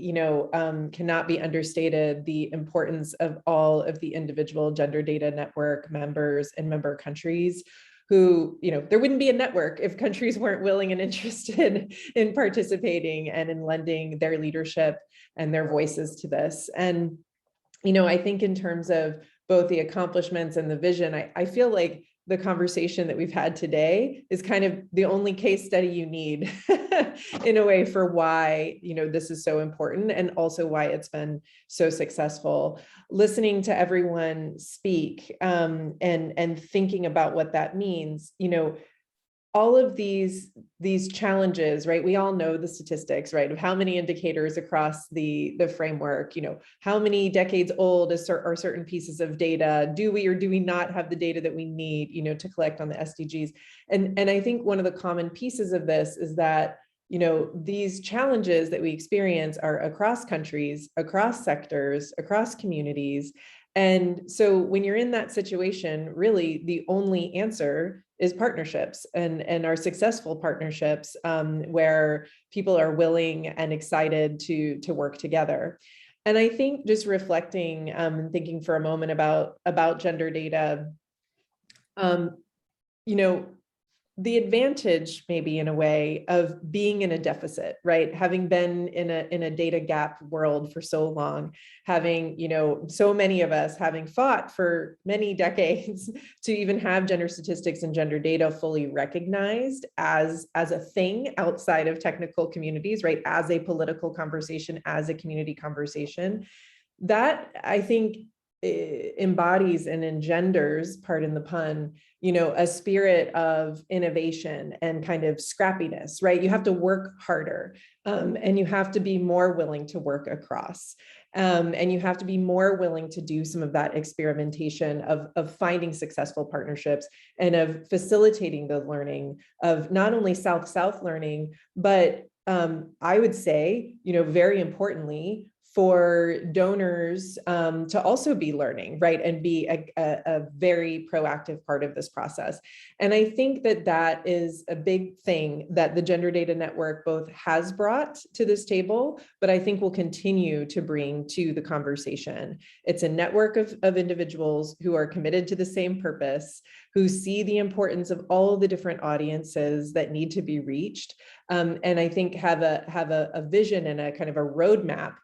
[SPEAKER 2] cannot be understated the importance of all of the individual Gender Data Network members and member countries who, there wouldn't be a network if countries weren't willing and interested in participating and in lending their leadership and their voices to this. And, I think in terms of both the accomplishments and the vision, I feel like the conversation that we've had today is kind of the only case study you need in a way for why, this is so important and also why it's been so successful. Listening to everyone speak and thinking about what that means, all of these challenges, right? We all know the statistics, right? Of how many indicators across the framework, how many decades old are certain pieces of data? Do we or do we not have the data that we need, to collect on the SDGs? And I think one of the common pieces of this is that, these challenges that we experience are across countries, across sectors, across communities. And so when you're in that situation, really the only answer is partnerships and our successful partnerships where people are willing and excited to work together. And I think just reflecting and thinking for a moment about gender data, the advantage maybe in a way of being in a deficit, right? Having been in a data gap world for so long, having, so many of us having fought for many decades to even have gender statistics and gender data fully recognized as a thing outside of technical communities, right? As a political conversation, as a community conversation. That, I think,
[SPEAKER 12] embodies and engenders, pardon the pun, a spirit of innovation and kind of scrappiness, right? You have to work harder, and you have to be more willing to work across. And you have to be more willing to do some of that experimentation of finding successful partnerships and of facilitating the learning of not only South-South learning, but I would say, very importantly, for donors to also be learning, right? And be a very proactive part of this process. And I think that is a big thing that the Gender Data Network both has brought to this table, but I think will continue to bring to the conversation. It's a network of individuals who are committed to the same purpose, who see the importance of all the different audiences that need to be reached, and I think have a vision and a kind of a roadmap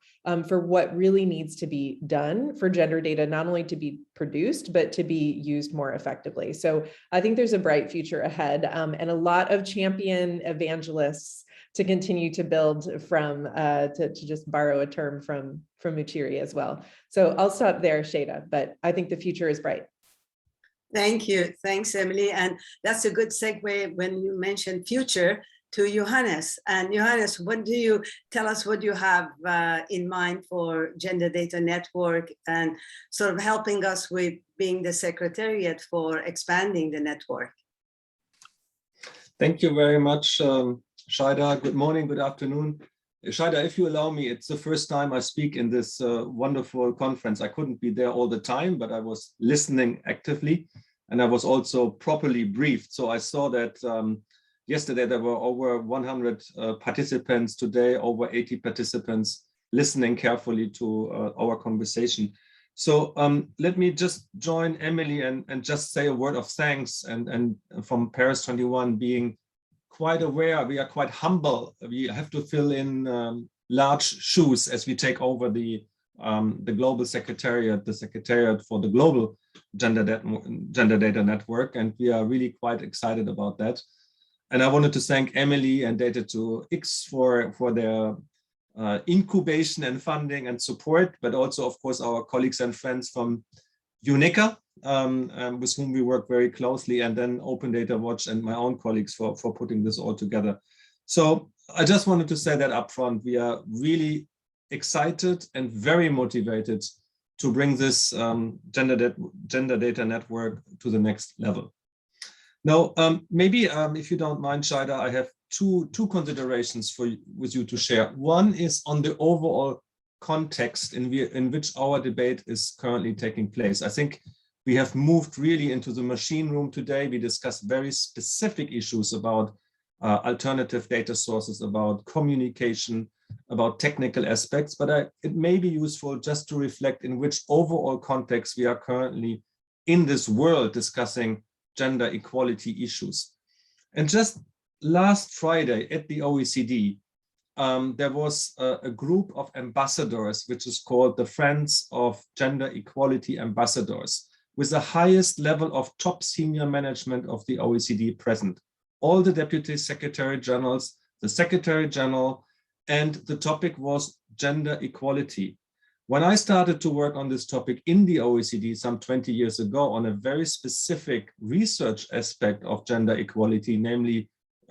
[SPEAKER 12] for what really needs to be done for gender data, not only to be produced, but to be used more effectively. So I think there's a bright future ahead, and a lot of champion evangelists to continue to build from, to just borrow a term from Uchiri as well. So I'll stop there, Shada, but I think the future is bright.
[SPEAKER 10] Thank you. Thanks, Emily. And that's a good segue when you mentioned future to Johannes. And Johannes, tell us what you have in mind for Gender Data Network and sort of helping us with being the secretariat for expanding the network.
[SPEAKER 13] Thank you very much, Shada. Good morning, good afternoon. Shada, if you allow me, it's the first time I speak in this wonderful conference. I couldn't be there all the time, but I was listening actively, and I was also properly briefed. So I saw that yesterday there were over 100 participants, today over 80 participants listening carefully to our conversation. So let me just join Emily and just say a word of thanks, and from Paris 21 being quite aware, we are quite humble. We have to fill in large shoes as we take over the global secretariat, the secretariat for the global gender data network, and we are really quite excited about that. And I wanted to thank Emily and Data2X for their incubation and funding and support, but also, of course, our colleagues and friends from UNICA, with whom we work very closely, and then Open Data Watch and my own colleagues for putting this all together. So I just wanted to say that up front, we are really excited and very motivated to bring this gender data network to the next level. Now, maybe if you don't mind, Shada, I have two considerations with you to share. One is on the overall context in which our debate is currently taking place. I think we have moved really into the machine room today. We discussed very specific issues about alternative data sources, about communication, about technical aspects, but it may be useful just to reflect in which overall context we are currently in this world discussing gender equality issues. And just last Friday at the OECD, there was a group of ambassadors, which is called the Friends of Gender Equality Ambassadors, with the highest level of top senior management of the OECD present. All the deputy secretary generals, the secretary general, and the topic was gender equality. When I started to work on this topic in the OECD some 20 years ago on a very specific research aspect of gender equality, namely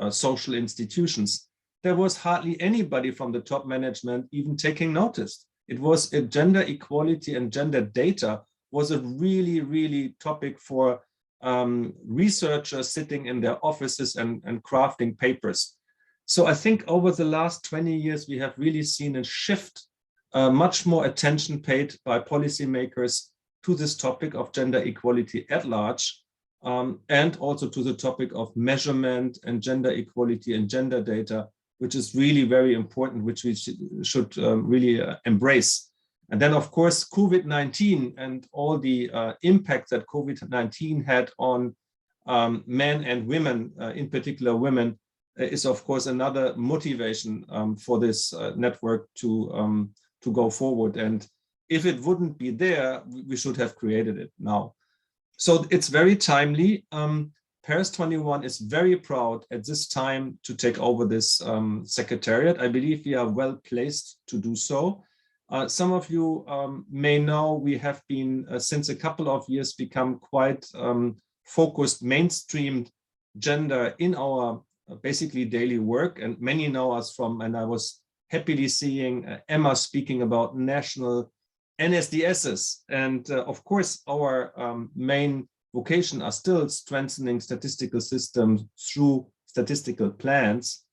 [SPEAKER 13] social institutions, there was hardly anybody from the top management even taking notice. It was a gender equality and gender data was a really, really topic for researchers sitting in their offices and crafting papers. So I think over the last 20 years, we have really seen a shift, much more attention paid by policymakers to this topic of gender equality at large, and also to the topic of measurement and gender equality and gender data, which is really very important, which we should really embrace. And then, of course, COVID-19 and all the impact that COVID-19 had on men and women, in particular women, is, of course, another motivation for this network to go forward. And if it wouldn't be there, we should have created it now. So it's very timely. Paris 21 is very proud at this time to take over this secretariat. I believe we are well placed to do so. Some of you may know we have been, since a couple of years, become quite focused, mainstreamed gender in our basically daily work. And many know us from, and I was happily seeing Emma speaking about national NSDSs. And of course, our main vocation are still strengthening statistical systems through statistical plans.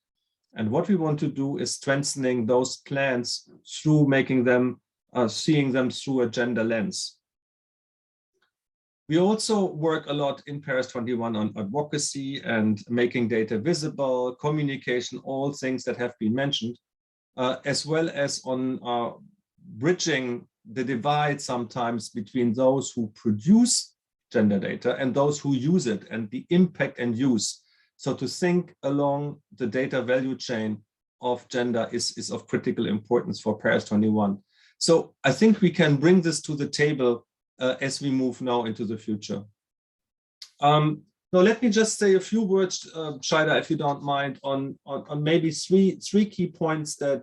[SPEAKER 13] And what we want to do is strengthening those plans through making them, seeing them through a gender lens. We also work a lot in Paris 21 on advocacy and making data visible, communication, all things that have been mentioned, as well as on bridging the divide sometimes between those who produce gender data and those who use it, and the impact and use. So to think along the data value chain of gender is of critical importance for Paris 21. So I think we can bring this to the table as we move now into the future. Now let me just say a few words, Shaida, if you don't mind, on maybe three key points that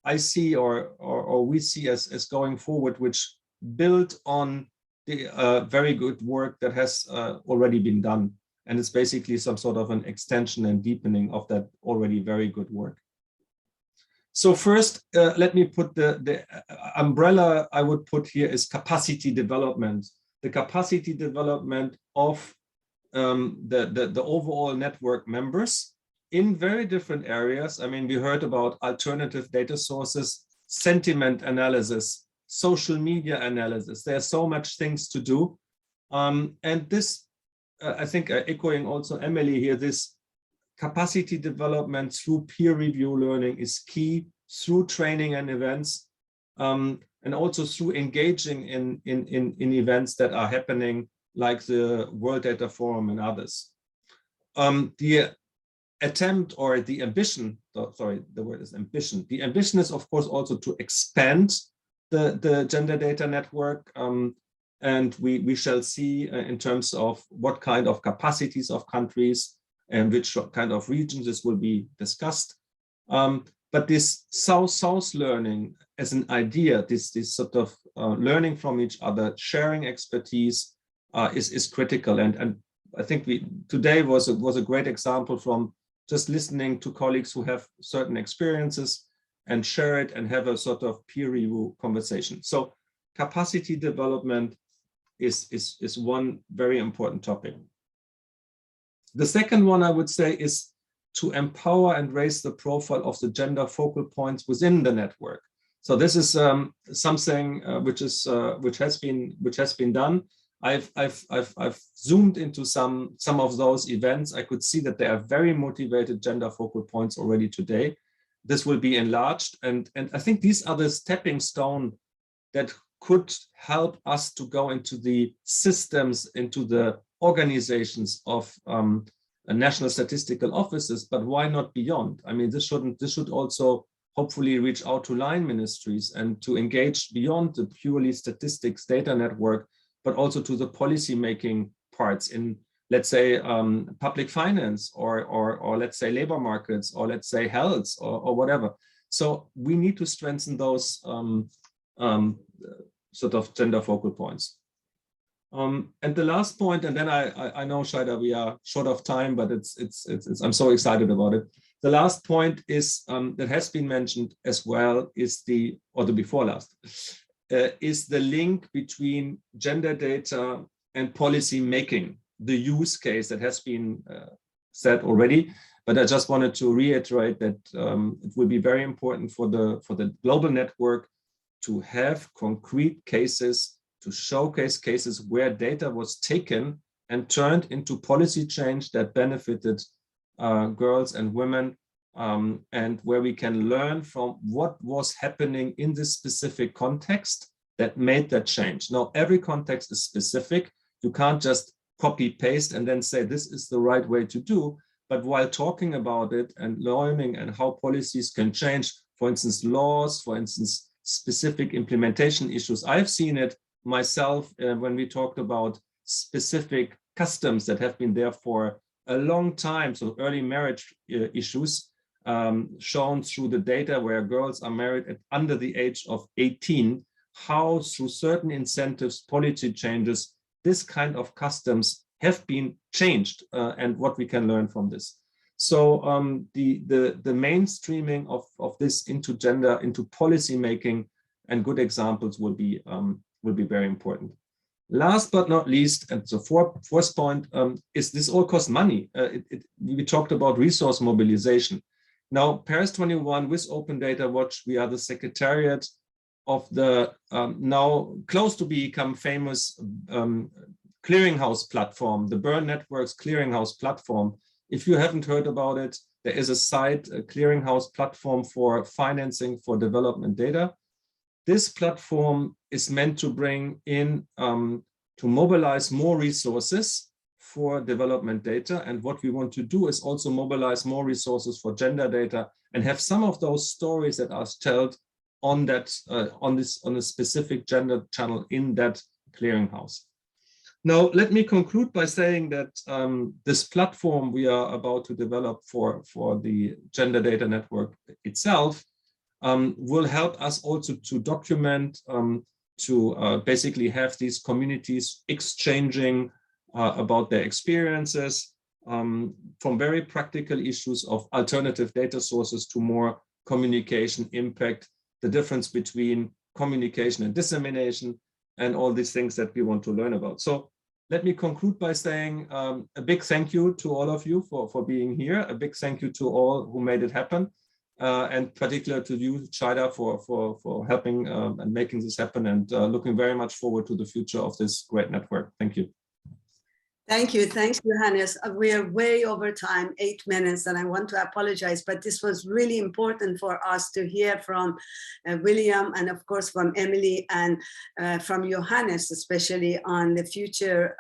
[SPEAKER 13] I see or we see as going forward, which build on the very good work that has already been done. And it's basically some sort of an extension and deepening of that already very good work. So first, let me put the umbrella I would put here is capacity development. The capacity development of the overall network members in very different areas. I mean, we heard about alternative data sources, sentiment analysis, social media analysis. There's so much things to do. And this, I think echoing also Emily here, this capacity development through peer review learning is key, through training and events, and also through engaging in events that are happening like the World Data Forum and others. The attempt or the ambition, sorry, the word is ambition. The ambition is of course also to expand the gender data network, and we shall see in terms of what kind of capacities of countries and which kind of regions this will be discussed. But this South-South learning as an idea, this sort of learning from each other, sharing expertise is critical. And I think today was a great example from just listening to colleagues who have certain experiences and share it and have a sort of peer review conversation. So capacity development is one very important topic. The second one I would say is to empower and raise the profile of the gender focal points within the network. So this is something which has been done. I've zoomed into some of those events. I could see that there are very motivated gender focal points already today. This will be enlarged, and I think these are the stepping stone that could help us to go into the systems, into the organizations of national statistical offices, but why not beyond? I mean, this should also hopefully reach out to line ministries and to engage beyond the purely statistics data network, but also to the policy making parts in, let's say, public finance or let's say labor markets, or let's say health or whatever. So we need to strengthen those sort of gender focal points. And the last point, and then I know, Shaida, we are short of time, but I'm so excited about it. The last point is that has been mentioned as well is the before last is the link between gender data and policy making. The use case that has been said already, but I just wanted to reiterate that it will be very important for the global network to have concrete cases, to showcase cases where data was taken and turned into policy change that benefited girls and women, and where we can learn from what was happening in this specific context that made that change. Now, every context is specific. You can't just copy paste and then say this is the right way to do. But while talking about it and learning and how policies can change, for instance, laws, for instance, specific implementation issues. I've seen it myself when we talked about specific customs that have been there for a long time, so early marriage issues. shown through the data where girls are married at under the age of 18, how through certain incentives, policy changes, this kind of customs have been changed and what we can learn from this. So the mainstreaming of this into gender, into policy making and good examples will be very important. Last but not least, and the fourth point is this all costs money. We talked about resource mobilization. Now, Paris 21 with Open Data Watch, we are the secretariat of the now close to become famous clearinghouse platform, the Bern Network's clearinghouse platform. If you haven't heard about it, there is a site, a clearinghouse platform for financing for development data. This platform is meant to bring in, to mobilize more resources for development data. And what we want to do is also mobilize more resources for gender data and have some of those stories that are told on that, on a specific gender channel in that clearinghouse. Now, let me conclude by saying that this platform we are about to develop for the Gender Data Network itself will help us also to document, to basically have these communities exchanging about their experiences from very practical issues of alternative data sources to more communication impact, the difference between communication and dissemination, and all these things that we want to learn about. So let me conclude by saying a big thank you to all of you for being here. A big thank you to all who made it happen. And particular to you, Shida, for helping and making this happen, and looking very much forward to the future of this great network. Thank you.
[SPEAKER 10] Thank you. Thanks, Johannes. We are way over time, 8 minutes, and I want to apologize, but this was really important for us to hear from William and of course from Emily and from Johannes, especially on the future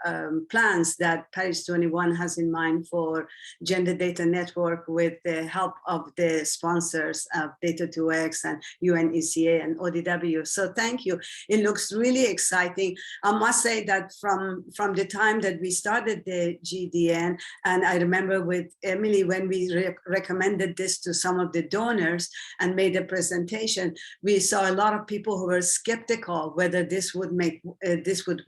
[SPEAKER 10] plans that Paris 21 has in mind for Gender Data Network with the help of the sponsors of Data2X and UNECA and ODW. So thank you. It looks really exciting. I must say that from the time that we started the GDN, and I remember with Emily when we recommended this to some of the donors and made a presentation, we saw a lot of people who were skeptical whether this would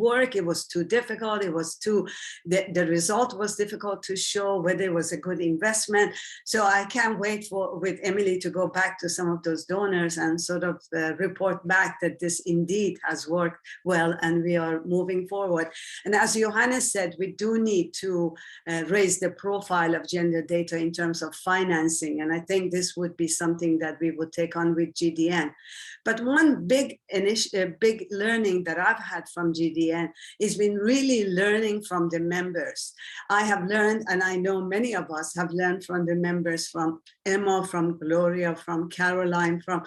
[SPEAKER 10] work. It was too difficult. It was too, the result was difficult to show whether it was a good investment. So I can't wait with Emily to go back to some of those donors and sort of report back that this indeed has worked well and we are moving forward. And as Johannes said, we do need to raise the profile of gender data in terms of financing. And I think this would be something that we would take on with GDN. But one big learning that I've had from GDN is been really learning from the members. I have learned, and I know many of us have learned from the members, from Emma, from Gloria, from Caroline, from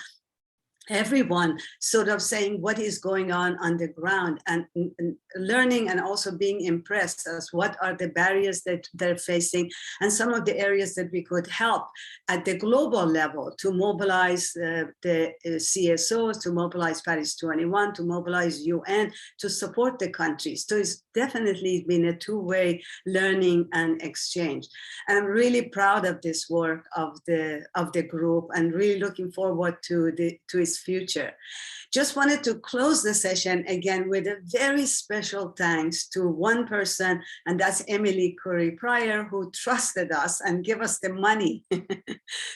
[SPEAKER 10] everyone, sort of saying what is going on the ground, and learning and also being impressed as what are the barriers that they're facing and some of the areas that we could help at the global level to mobilize the CSOs, to mobilize Paris 21, to mobilize UN, to support the countries. So it's definitely been a two-way learning and exchange. And I'm really proud of this work of the group and really looking forward to its future. Just wanted to close the session again with a very special thanks to one person, and that's Emily Curry-Pryor, who trusted us and gave us the money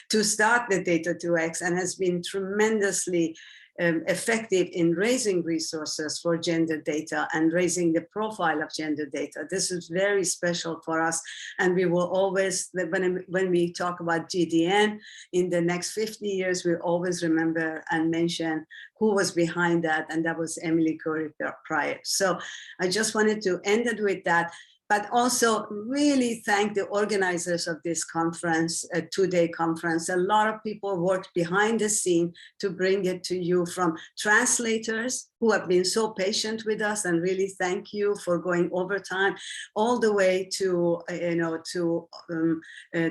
[SPEAKER 10] to start the Data2X and has been tremendously effective in raising resources for gender data and raising the profile of gender data. This is very special for us, and we will always, when we talk about GDN in the next 50 years, we always remember and mention who was behind that, and that was Emily Curry-Pryor. So I just wanted to end it with that, but also really thank the organizers of this conference, a two-day conference. A lot of people worked behind the scene to bring it to you, from translators who have been so patient with us, and really thank you for going overtime, all the way to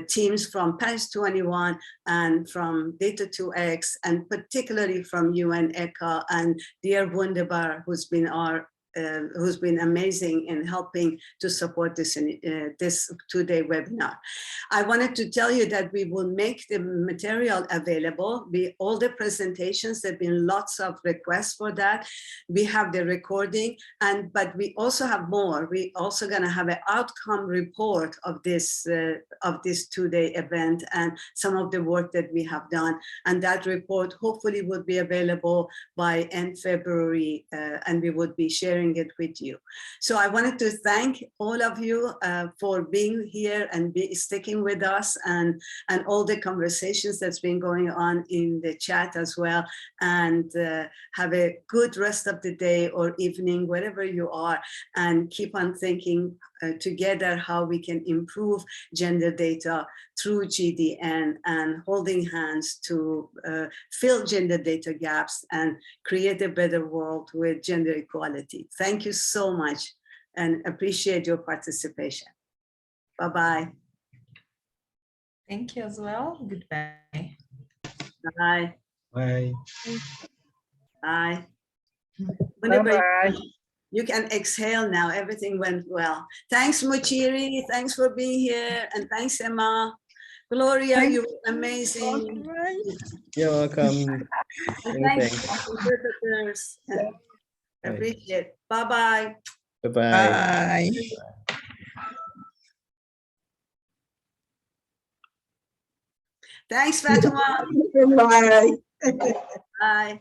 [SPEAKER 10] teams from Paris 21 and from Data2X, and particularly from UN ECHA and dear Wunderbar, who's been our who's been amazing in helping to support this this two-day webinar. I wanted to tell you that we will make the material available. All the presentations, there have been lots of requests for that. We have the recording, but we also have more. We also going to have an outcome report of this two-day event and some of the work that we have done. And that report hopefully will be available by end February, and we would be sharing it with you. So I wanted to thank all of you for being here and sticking with us, and all the conversations that's been going on in the chat as well. And have a good rest of the day or evening, wherever you are, and keep on thinking together how we can improve gender data through GDN, and holding hands to fill gender data gaps and create a better world with gender equality. Thank you so much and appreciate your participation. Bye-bye.
[SPEAKER 4] Thank you as well. Goodbye.
[SPEAKER 10] Bye.
[SPEAKER 3] Bye.
[SPEAKER 10] Bye.
[SPEAKER 7] Bye-bye.
[SPEAKER 10] You can exhale now. Everything went well. Thanks, Muchiri. Thanks for being here. And thanks, Emma. Gloria, you were amazing.
[SPEAKER 8] You're welcome.
[SPEAKER 10] And thanks for the interpreters. Appreciate it. Bye-bye.
[SPEAKER 8] Bye-bye.
[SPEAKER 10] Bye. Thanks, Fatima.
[SPEAKER 14] Bye.
[SPEAKER 10] Bye.